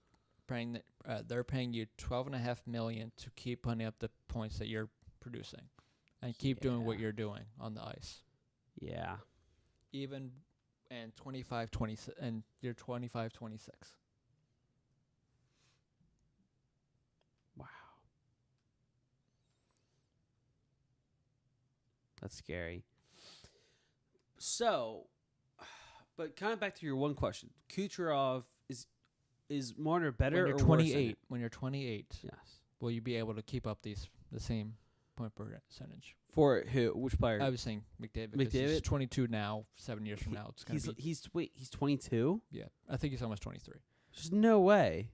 they're paying you $12.5 million to keep putting up the points that you're producing, and keep doing what you're doing on the ice. Yeah. Even and 25-26, and you're 25-26. Wow. That's scary. So, but kind of back to your one question. Kucherov is Marner better When you're or 28, when you're 28, yes. will you be able to keep up the same point percentage? For who? Which player? I was saying McDavid. 'Cause he's 22 now. 7 years from now, it's gonna be. He's 22. Yeah, I think he's almost 23. There's no way.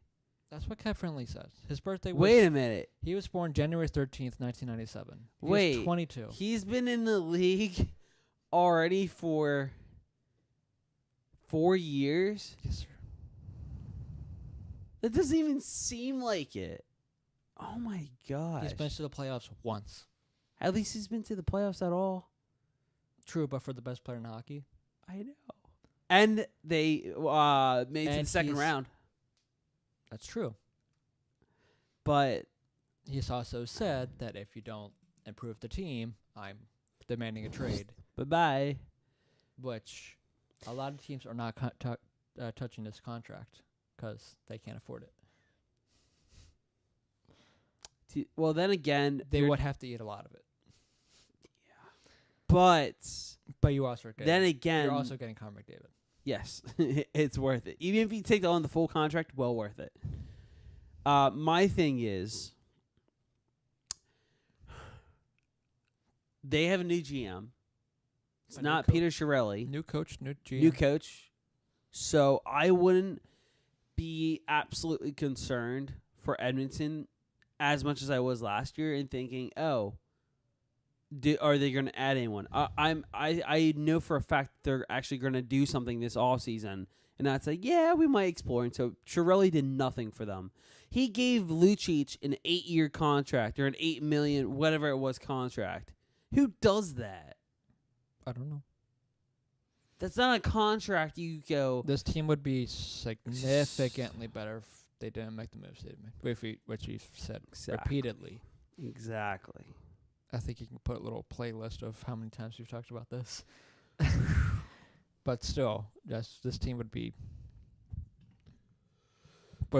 That's what Cap Friendly says. His birthday was. Wait a minute. He was born January 13th, 1997. Wait. He's 22. He's been in the league already for 4 years. Yes, sir. That doesn't even seem like it. Oh my gosh. He's been to the playoffs once. At least he's been to the playoffs at all. True, but for the best player in hockey. I know. And they made it to the second round. That's true. But he's also said that if you don't improve the team, I'm demanding a trade. Bye-bye. Which a lot of teams are not touching this contract because they can't afford it. Well, then again, they would have to eat a lot of it. Yeah. But you also are getting, then again, you're also getting Connor McDavid. Yes, it's worth it. Even if you take on the full contract, well worth it. My thing is, they have a new GM. It's not Peter Chiarelli. New coach, new GM. New coach. So I wouldn't be absolutely concerned for Edmonton as much as I was last year in thinking, oh, are they going to add anyone? I know for a fact they're actually going to do something this offseason. And I'd say, yeah, we might explore. And so Chiarelli did nothing for them. He gave Lucic an 8-year contract or an $8 million, whatever it was, contract. Who does that? I don't know. That's not a contract you go. This team would be significantly better if they didn't make the moves they made, which you've said repeatedly. Exactly. I think you can put a little playlist of how many times we've talked about this. But still, this team would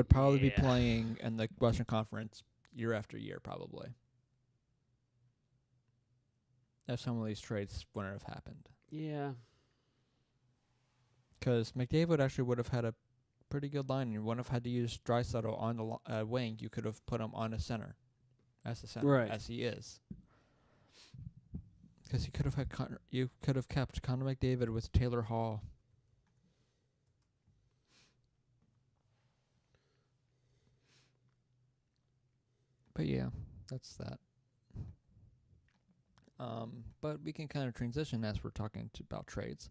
probably be playing in the Western Conference year after year, probably. If some of these trades wouldn't have happened. Yeah. Because McDavid actually would have had a pretty good line. You wouldn't have had to use Draisaitl on the wing. You could have put him on a center. As the center, as he is. Because you could have kept Connor McDavid with Taylor Hall. But yeah, that's that. But we can kind of transition as we're talking about trades.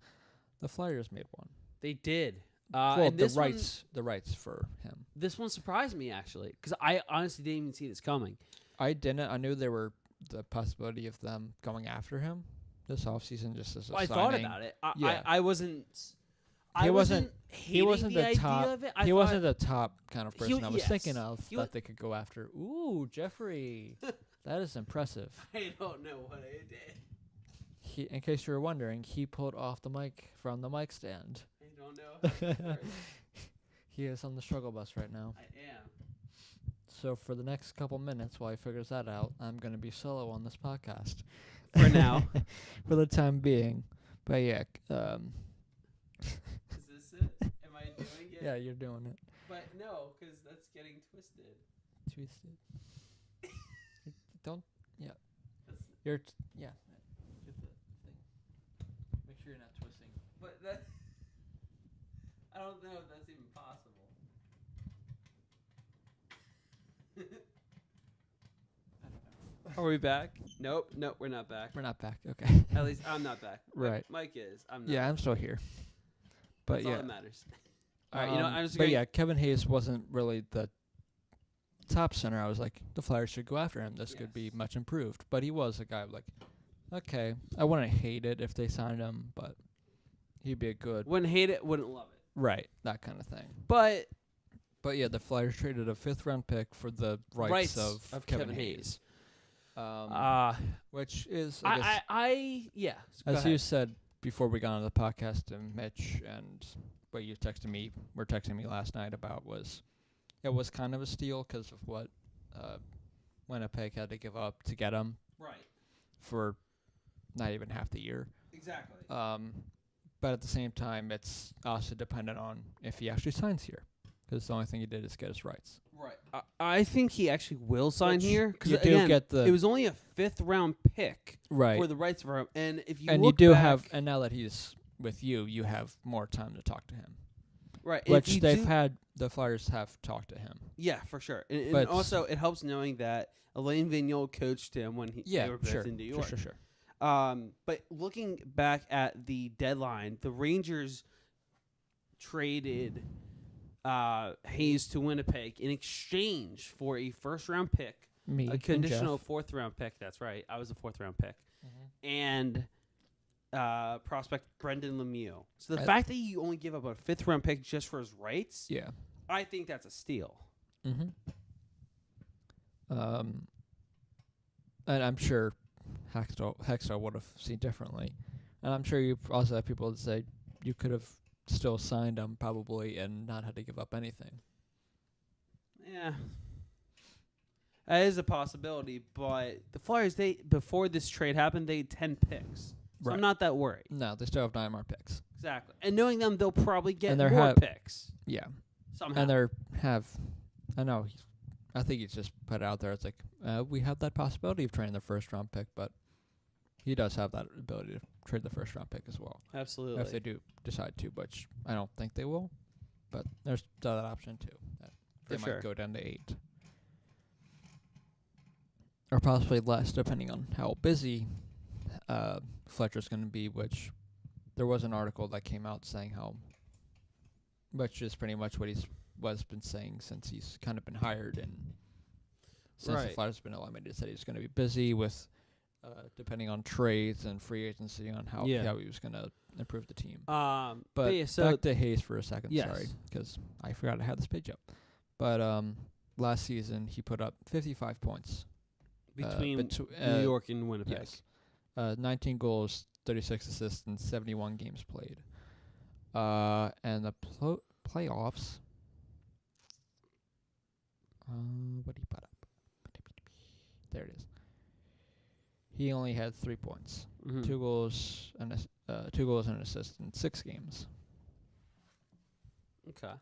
The Flyers made one. They did. Well, and the rights for him. This one surprised me actually, because I honestly didn't even see this coming. I didn't. I knew there were the possibility of them going after him this offseason just as a signing. I thought about it. I wasn't. He wasn't the top. Of it. He wasn't the top kind of person I was yes. thinking of that they could go after. Ooh, Jeffrey, that is impressive. I don't know what I did. In case you were wondering, he pulled off the mic from the mic stand. I don't know. How to work. He is on the struggle bus right now. I am. So for the next couple minutes, while he figures that out, I'm going to be solo on this podcast. For now. For the time being. But yeah. Is this it? Am I doing it? Yeah, you're doing it. But no, because that's getting twisted. Twisted. Don't. Yeah. Yeah. Do the thing. Make sure you're not twisting But that, I don't know if that's even possible. Are we back? Nope, we're not back. We're not back. Okay. At least I'm not back. Right. Mike is. I'm not. Yeah, I'm still here. But That's yeah, all that matters. All right, I'm just but gonna. yeah, Kevin Hayes wasn't really the top center. I was like, the Flyers should go after him. This could be Yes. much improved. But he was a guy like, okay, I wouldn't hate it if they signed him, but he'd be a good Wouldn't hate it, wouldn't love it. right, that kind of thing. But yeah, the Flyers traded a 5th-round pick for the rights of Kevin Hayes. Which is, I guess, as you said before we got on the podcast, and Mitch and what you were texting me last night about was, it was kind of a steal because of what Winnipeg had to give up to get him. Right. For not even half the year. Exactly. But at the same time, it's also dependent on if he actually signs here, because the only thing he did is get his rights. Right. I think he actually will sign here because it was only a 5th-round pick right for the rights for him, and if you and look you do back, have, and now that he's with you, you have more time to talk to him. Right. Which the Flyers have talked to him. Yeah, for sure, and But also it helps knowing that Alain Vigneault coached him when they were both in New York. Sure. But looking back at the deadline, the Rangers traded Hayes to Winnipeg in exchange for a 1st-round pick, a conditional 4th-round pick. That's right, I was a 4th-round pick, and prospect Brendan Lemieux. So the fact that you only give up a 5th-round pick just for his rights, yeah, I think that's a steal. Mm-hmm. And I'm sure Hextall would have seen differently. And I'm sure you also have people that say you could have still signed him probably and not had to give up anything. Yeah. That is a possibility, but the Flyers, before this trade happened, they had 10 picks. So I'm not that worried. No, they still have 9 more picks. Exactly. And knowing them, they'll probably get more more picks. Yeah. Somehow. And I think he's just put it out there. It's like, we have that possibility of trading the 1st-round pick, but he does have that ability to trade the 1st-round pick as well. Absolutely. If they do decide to, which I don't think they will. But there's that option, too. That they might go down to 8. Or possibly less, depending on how busy Fletcher's going to be, which there was an article that came out saying how, which is pretty much what he's been saying since he's kind of been hired, and since the Flyers have been eliminated, said he's going to be busy with depending on trades and free agency on how he was going to improve the team. But back to Hayes for a second, sorry, because I forgot I had this page up. But last season he put up 55 points between New York and Winnipeg. Yes. 19 goals, 36 assists, and 71 games played. And the playoffs. What did he put up? There it is. He only had 3 points, 2 goals and an assist in 6 games. Okay.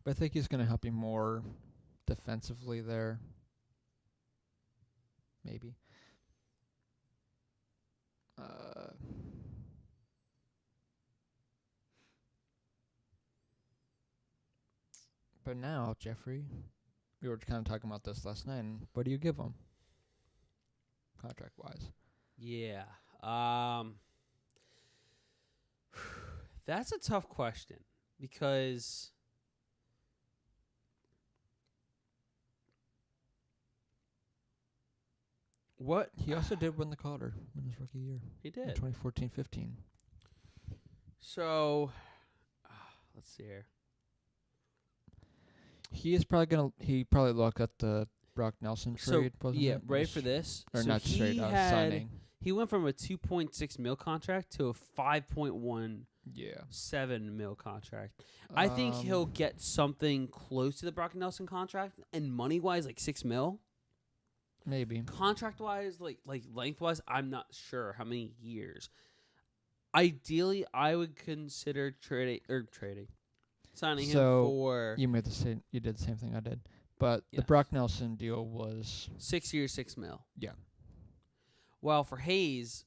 But I think he's going to help you more defensively there. Maybe. But now, Jeffrey, we were kind of talking about this last night, and what do you give him, contract-wise? Yeah. That's a tough question, because what he also did win the Calder in his rookie year. He did. In 2014-15. So, let's see here. He probably looked at the Brock Nelson trade. Ready for this? Or not trade, signing. He went from a $2.6 million contract to a $5.17 million contract. I think he'll get something close to the Brock Nelson contract, and money-wise, like $6 million. Maybe. Contract-wise, like length-wise, I'm not sure how many years. Ideally, I would consider signing him for. You did the same thing I did, but the Brock Nelson deal was 6 years, $6 million. Yeah. Well, for Hayes,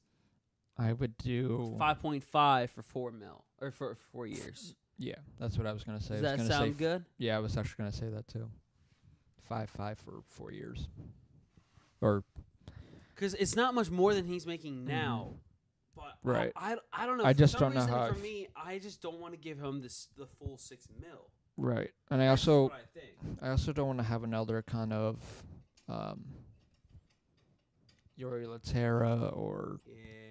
I would do 5.5 for $4 million or for 4 years. Yeah, that's what I was gonna say. Does I was that gonna sound say good? Yeah, I was actually gonna say that too. 5.5 for 4 years. Or Because it's not much more than he's making now. But Right. I don't know. I For just some don't know reason, how For I've- me, I just don't want to give him the full $6 million. right, and I That's just also what I think. don't want to have another kind of Yori Laterra or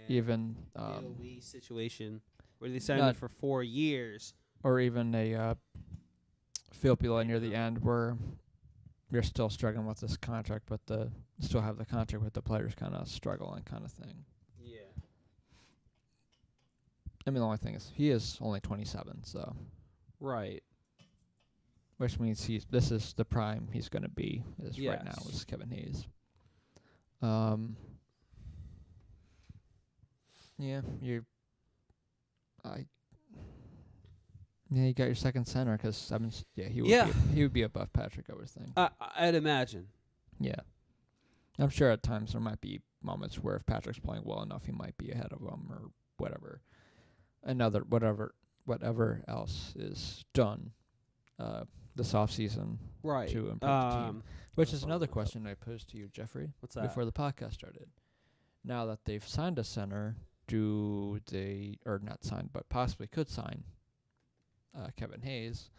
even AOE situation where they signed him not- for 4 years. or even a Filppula near the end where you're still struggling with this contract, but still have the contract with the players kind of struggling kind of thing. Yeah. I mean, the only thing is he is only 27, so Right. which means this is the prime he's going to be right now Yes. is Kevin Hayes. Yeah, you got your second center because he would be above Patrick, I would think. I'd imagine. Yeah, I'm sure at times there might be moments where if Patrick's playing well enough, he might be ahead of him or whatever. Whatever else is done this offseason Right. to improve the team. Which is another question I posed to you, Jeffrey, What's that? before the podcast started. Now that they've signed a center, do they, or not signed, but possibly could sign Kevin Hayes,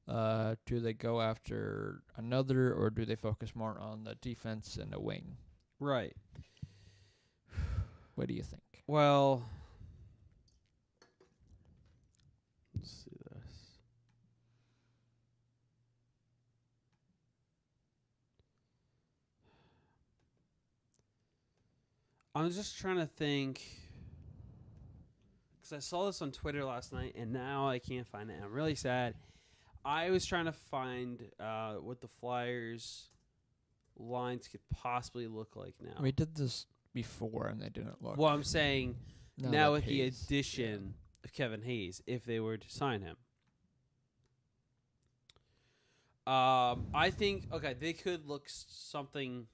do they go after another, or do they focus more on the defense and the wing? Right. What do you think? Well, let's see this. I'm just trying to think, because I saw this on Twitter last night, and now I can't find it. I'm really sad. I was trying to find what the Flyers' lines could possibly look like now. We did this before, and they didn't look. Well, I'm saying now that with the Hayes- addition of Kevin Hayes, if they were to sign him. I think, they could look something.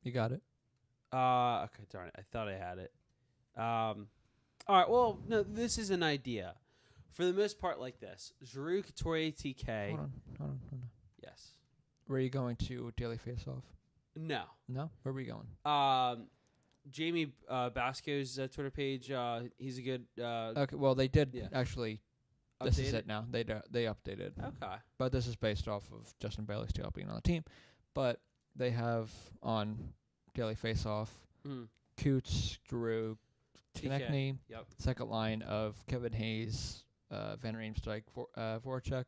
You got it. Okay, darn it. I thought I had it. All right, well, no, this is an idea. For the most part, like this. Giroux, Couturier, TK. Hold on. Yes. Where are you going to daily face-off? No. No? Where are we going? Jamie Basco's Twitter page, he's a good Okay, well, they did yeah. actually. This is updated. it now. They updated. Okay. But this is based off of Justin Bailey still being on the team. But they have on daily face-off Coots, Giroux, Konechny, Yep. second line of Kevin Hayes, Van Riemsdyk, Voracek.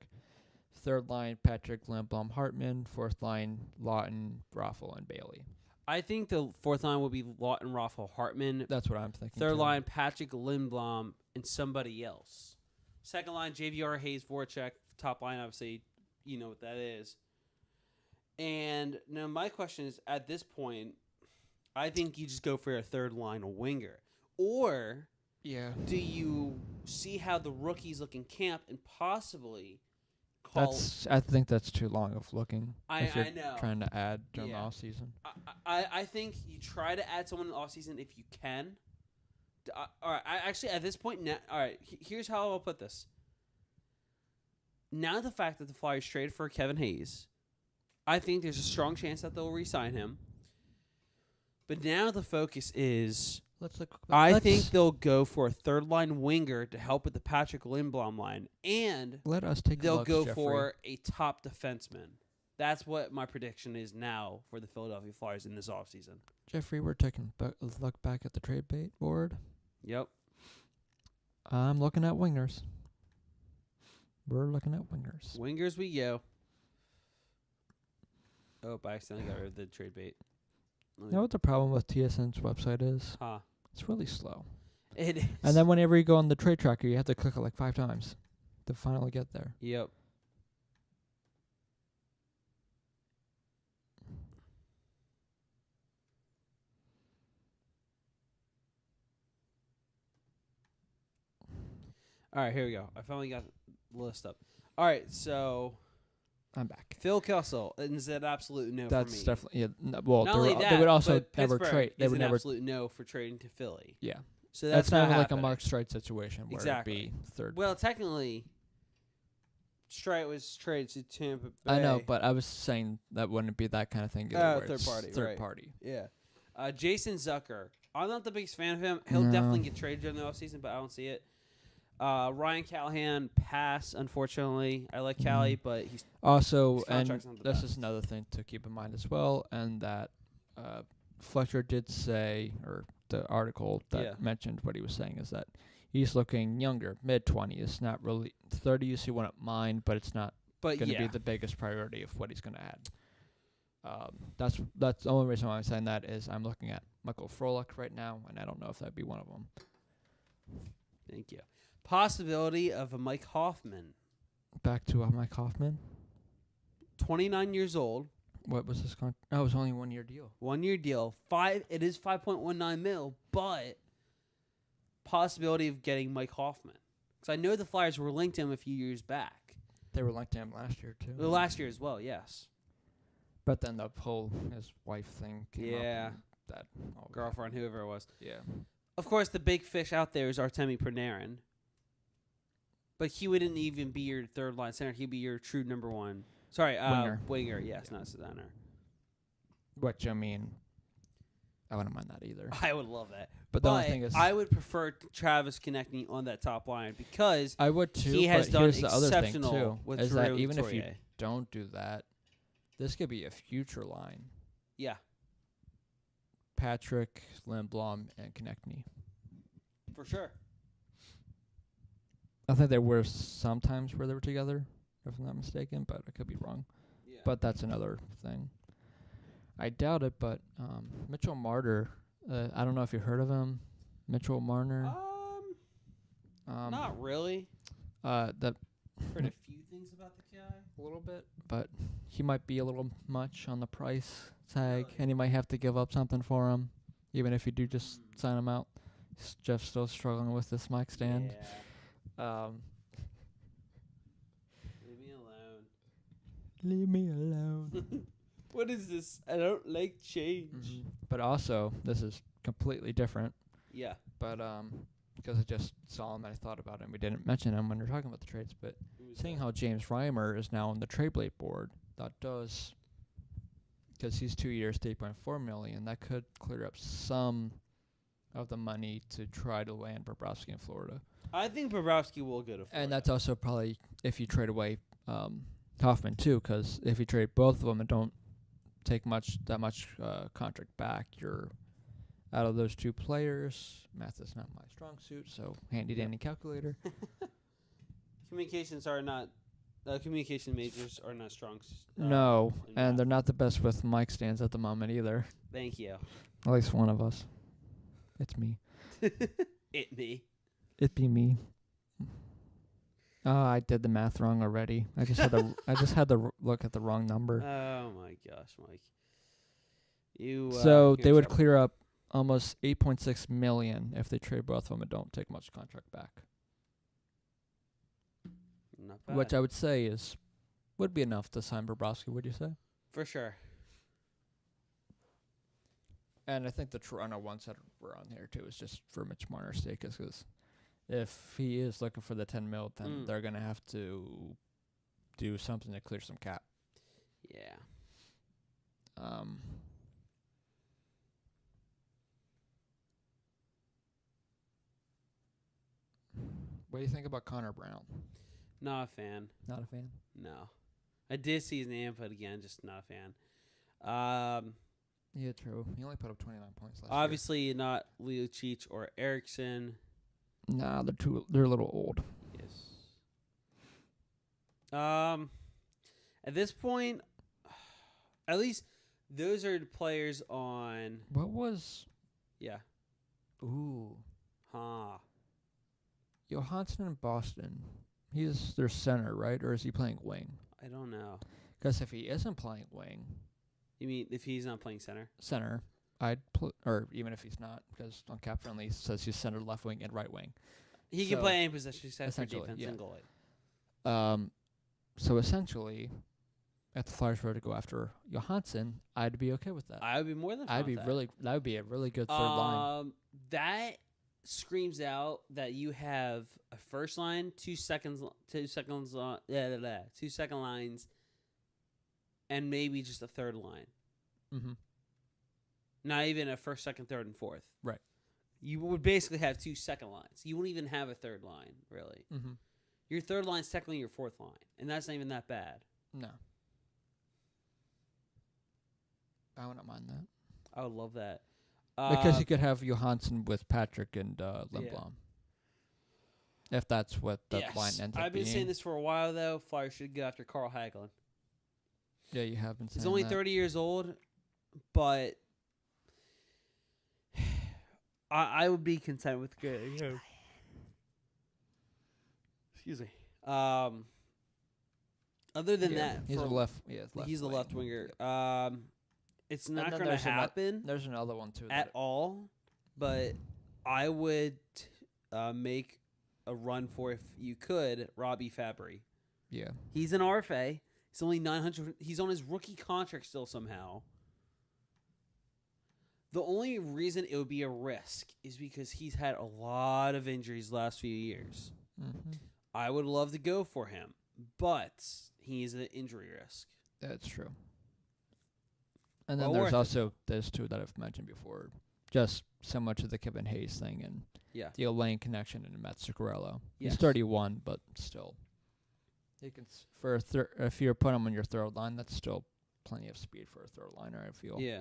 Third line, Patrick, Lindblom, Hartman. Fourth line, Lawton, Raffle, and Bailey. I think the fourth line will be Lawton, Raffle, Hartman. That's what I'm thinking. Third too. line, Patrick, Lindblom, and somebody else. Second line, JVR, Hayes, Voracek. Top line, obviously, you know what that is. And now my question is, at this point, I think you just go for a third line winger. Or Yeah. do you see how the rookies look in camp and possibly call... I think that's too long of looking. if you're I know. trying to add during Yeah. the off season. I think you try to add someone in the offseason if you can. All right, actually, at this point, now, all right, here's how I'll put this. Now the fact that the Flyers traded for Kevin Hayes, I think there's a strong chance that they'll re-sign him. But now the focus is, Let's look. I think they'll go for a third-line winger to help with the Patrick Lindblom line, and Let us take. they'll looks, go Jeffrey. for a top defenseman. That's what my prediction is now for the Philadelphia Flyers in this offseason. Jeffrey, we're taking a look back at the trade bait board. Yep. I'm looking at wingers. We're looking at wingers. Wingers we go. Oh, I accidentally got rid of the trade bait. You know what the problem with TSN's website is? Huh. It's really slow. It is. And then whenever you go on the trade tracker, you have to click it like 5 times to finally get there. Yep. All right, here we go. I finally got the list up. All right, so I'm back. Phil Kessel is an absolute no That's for me. definitely well. Not only that, they would also but never Pittsburgh trade. They is would an never. absolute no for trading to Philly. Yeah. So that's not not like a happening. Mark Streit situation where Exactly. it'd be third. Well, technically, Streit was traded to Tampa Bay. I know, but I was saying that wouldn't be that kind of thing. Either, Third party. Third right. party. Yeah. Jason Zucker. I'm not the biggest fan of him. He'll No. definitely get traded during the offseason, but I don't see it. Ryan Callahan, pass, unfortunately. I like Callie, but he's Also, his and contract's not the this best. is another thing to keep in mind as well, and that Fletcher did say, or the article that mentioned what he was saying is that he's looking younger, mid-20s, not really 30s. He wouldn't mind, but it's not going to be the biggest priority of what he's going to add. That's the only reason why I'm saying that is I'm looking at Michael Froelich right now, and I don't know if that'd be one of them. Thank you. Possibility of a Mike Hoffman. Back to Mike Hoffman. 29 years old. What was his contract? Oh, it was only 1 year deal. 1 year deal. It is $5.19 million, but possibility of getting Mike Hoffman. Because I know the Flyers were linked to him a few years back. They were linked to him last year too. Well, last year as well, yes. But then the whole his wife thing came up. Yeah. And that Girlfriend, whoever it was. Yeah. Of course, the big fish out there is Artemi Panarin. But he wouldn't even be your third line center. He'd be your true number one. Sorry, winger. Yes, not center. Which, I mean, I wouldn't mind that either. I would love that. But the only thing is, I would prefer Travis Konechny on that top line because I would too. he has done here's the other thing exceptional too, with is Drew that even if you Couturier. don't do that, this could be a future line. Yeah. Patrick, Lindblom, and Konechny. For sure. I think there were some times where they were together, if I'm not mistaken, but I could be wrong. Yeah. But that's another thing. I doubt it, but Mitchell Marner, I don't know if you heard of him. Mitchell Marner. Not really. That Heard a few things about the guy. a little bit, but he might be a little much on the price tag, Really? and you might have to give up something for him, even if you do just sign him out. Jeff's still struggling with this mic stand. Yeah. Leave me alone. Leave me alone. What is this? I don't like change. But also, this is completely different. Yeah. But because I just saw him and I thought about him, we didn't mention him when we were talking about the trades. But seeing how James Reimer is now on the trade blade board, that does, because he's 2 years, $8.4 million, that could clear up some of the money to try to land Bobrovsky in Florida. I think Bobrovsky will go to Florida. And that's also probably if you trade away Hoffman too, because if you trade both of them and don't take that much contract back, you're out of those two players. Math is not my strong suit, so handy dandy calculator. Communication majors are not strong. No, in and math. they're not the best with mic stands at the moment either. Thank you. At least one of us. It's me. Me. It be me. Oh, I did the math wrong already. I just had to look at the wrong number. Oh my gosh, Mike. You. So you're they in would trouble. clear up almost $8.6 million if they trade both of them and don't take much contract back. Not bad. Which I would say would be enough to sign Bobrovsky, would you say? For sure. And I think the Toronto ones that were on here too is just for Mitch Marner's sake, because if he is looking for the $10 million, then they're gonna have to do something to clear some cap. Yeah. What do you think about Connor Brown? Not a fan. Not a fan. No. I did see his name, but again, just not a fan. Yeah, true. He only put up 29 points last Obviously not Leo Cheech or Erickson. year. Nah, they're a little old. Yes. At this point, at least those are the players on. What was? Yeah. Ooh, Huh. Johansson in Boston. He's their center, right? Or is he playing wing? I don't know. Because if he isn't playing wing, You mean if he's not playing center? I'd or even if he's not, because on Cap Friendly it says he's center, left wing, and right wing. He can So, play any position except for essentially, defense yeah. and goalie. So essentially, if the Flyers were to go after Johansson, I'd be okay with that. I would be more than fine with that. That would be a really good third line. That screams out that you have a first line, 2 seconds, 2 second lines, and maybe just a third line. Mm-hmm. Not even a first, second, third, and fourth. Right. You would basically have 2 second lines. You wouldn't even have a third line, really. Mm-hmm. Your third line is technically your fourth line, and that's not even that bad. No. I wouldn't mind that. I would love that. Because you could have Johansson with Patrick and Lindblom. If that's what the line ends up being. I've been saying this for a while, though. Flyers should go after Carl Hagelin. Yeah, you have been saying He's only that. 30 years old, but I would be content with getting him. Excuse me. Other than that, he's a left. Yeah, he's a left winger. Yep. It's not going to happen. There's another one too at all, but I would make a run for, if you could, Robbie Fabry. Yeah, he's an RFA. He's only 900. He's on his rookie contract still somehow. The only reason it would be a risk is because he's had a lot of injuries the last few years. Mm-hmm. I would love to go for him, but he's an injury risk. That's true. And then there's also those two that I've mentioned before. Just so much of the Kevin Hayes thing and the Elaine connection and Matt Zuccarello. Yes. He's 31, but still. He can if you're putting him on your third line, that's still plenty of speed for a third liner, I feel. Yeah.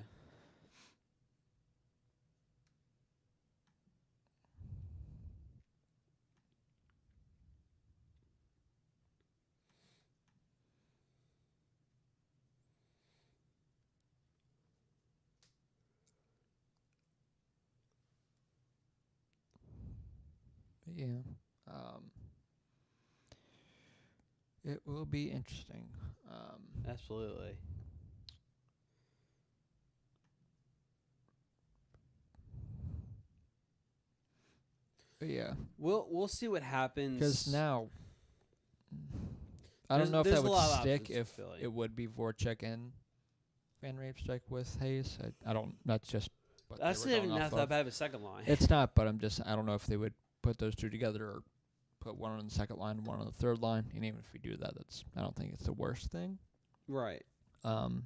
Yeah. It will be interesting. Absolutely. Yeah. We'll see what happens. Because now, I don't know if that would stick if it would be Voracek and Van Riemsdyk with Hayes. I don't. That's just. That's not even that bad of a second line. It's not, but I don't know if they would put those two together or put one on the second line, one on the third line. And even if we do that, I don't think it's the worst thing. Right. And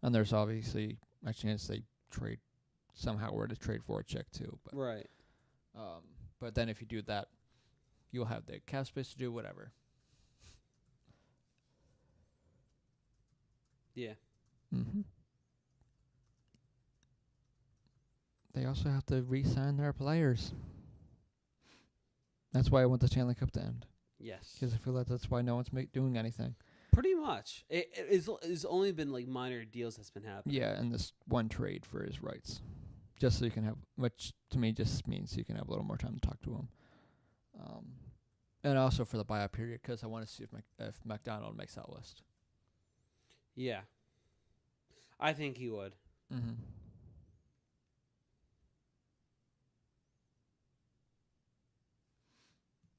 there's obviously a chance they somehow were to trade Voracek too. But, right. But then if you do that, you'll have the cap space to do whatever. Yeah. Mm-hmm. They also have to re-sign their players. That's why I want the Stanley Cup to end. Yes. Because I feel like that's why no one's doing anything. Pretty much. It's only been like minor deals that's been happening. Yeah, and this one trade for his rights. Just so you can have, which to me just means you can have a little more time to talk to him. And also for the buyout period, because I want to see if McDonald makes that list. Yeah. I think he would. Mm-hmm.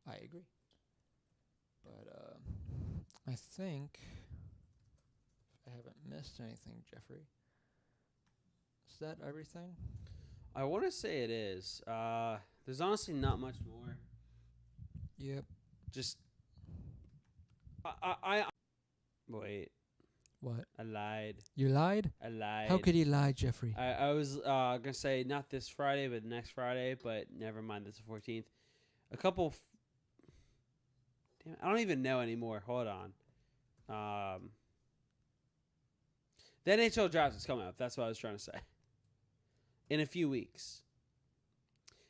I agree. But I think I haven't missed anything, Jeffrey. Is that everything? I want to say it is. There's honestly not much more. Yep. Just I wait. What? I lied. You lied? I lied. How could you lie, Jeffrey? I was gonna say not this Friday, but next Friday. But never mind. That's the 14th. A couple. Damn, I don't even know anymore. Hold on. The NHL draft is coming up. That's what I was trying to say. In a few weeks.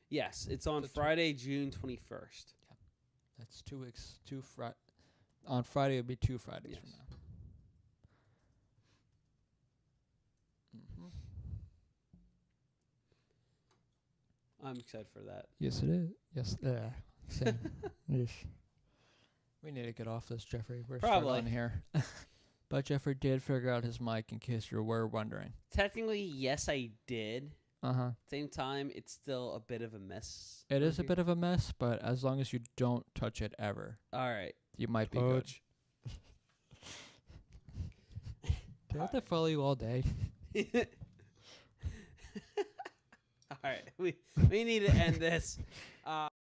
Yes, it's on Friday, June 21st. Yeah. That's 2 weeks. On Friday, it'll be 2 Fridays from now. Mm-hmm. I'm excited for that. Yes, it is. Yes. Same. Yes. We need to get off this, Jeffrey. We're struggling here. But Jeffrey did figure out his mic, in case you were wondering. Technically, yes, I did. Uh-huh. Same time, it's still a bit of a mess. It is a bit of a mess, but as long as you don't touch it ever. All right. You might be good. Do I have to follow you all day? All right, we need to end this.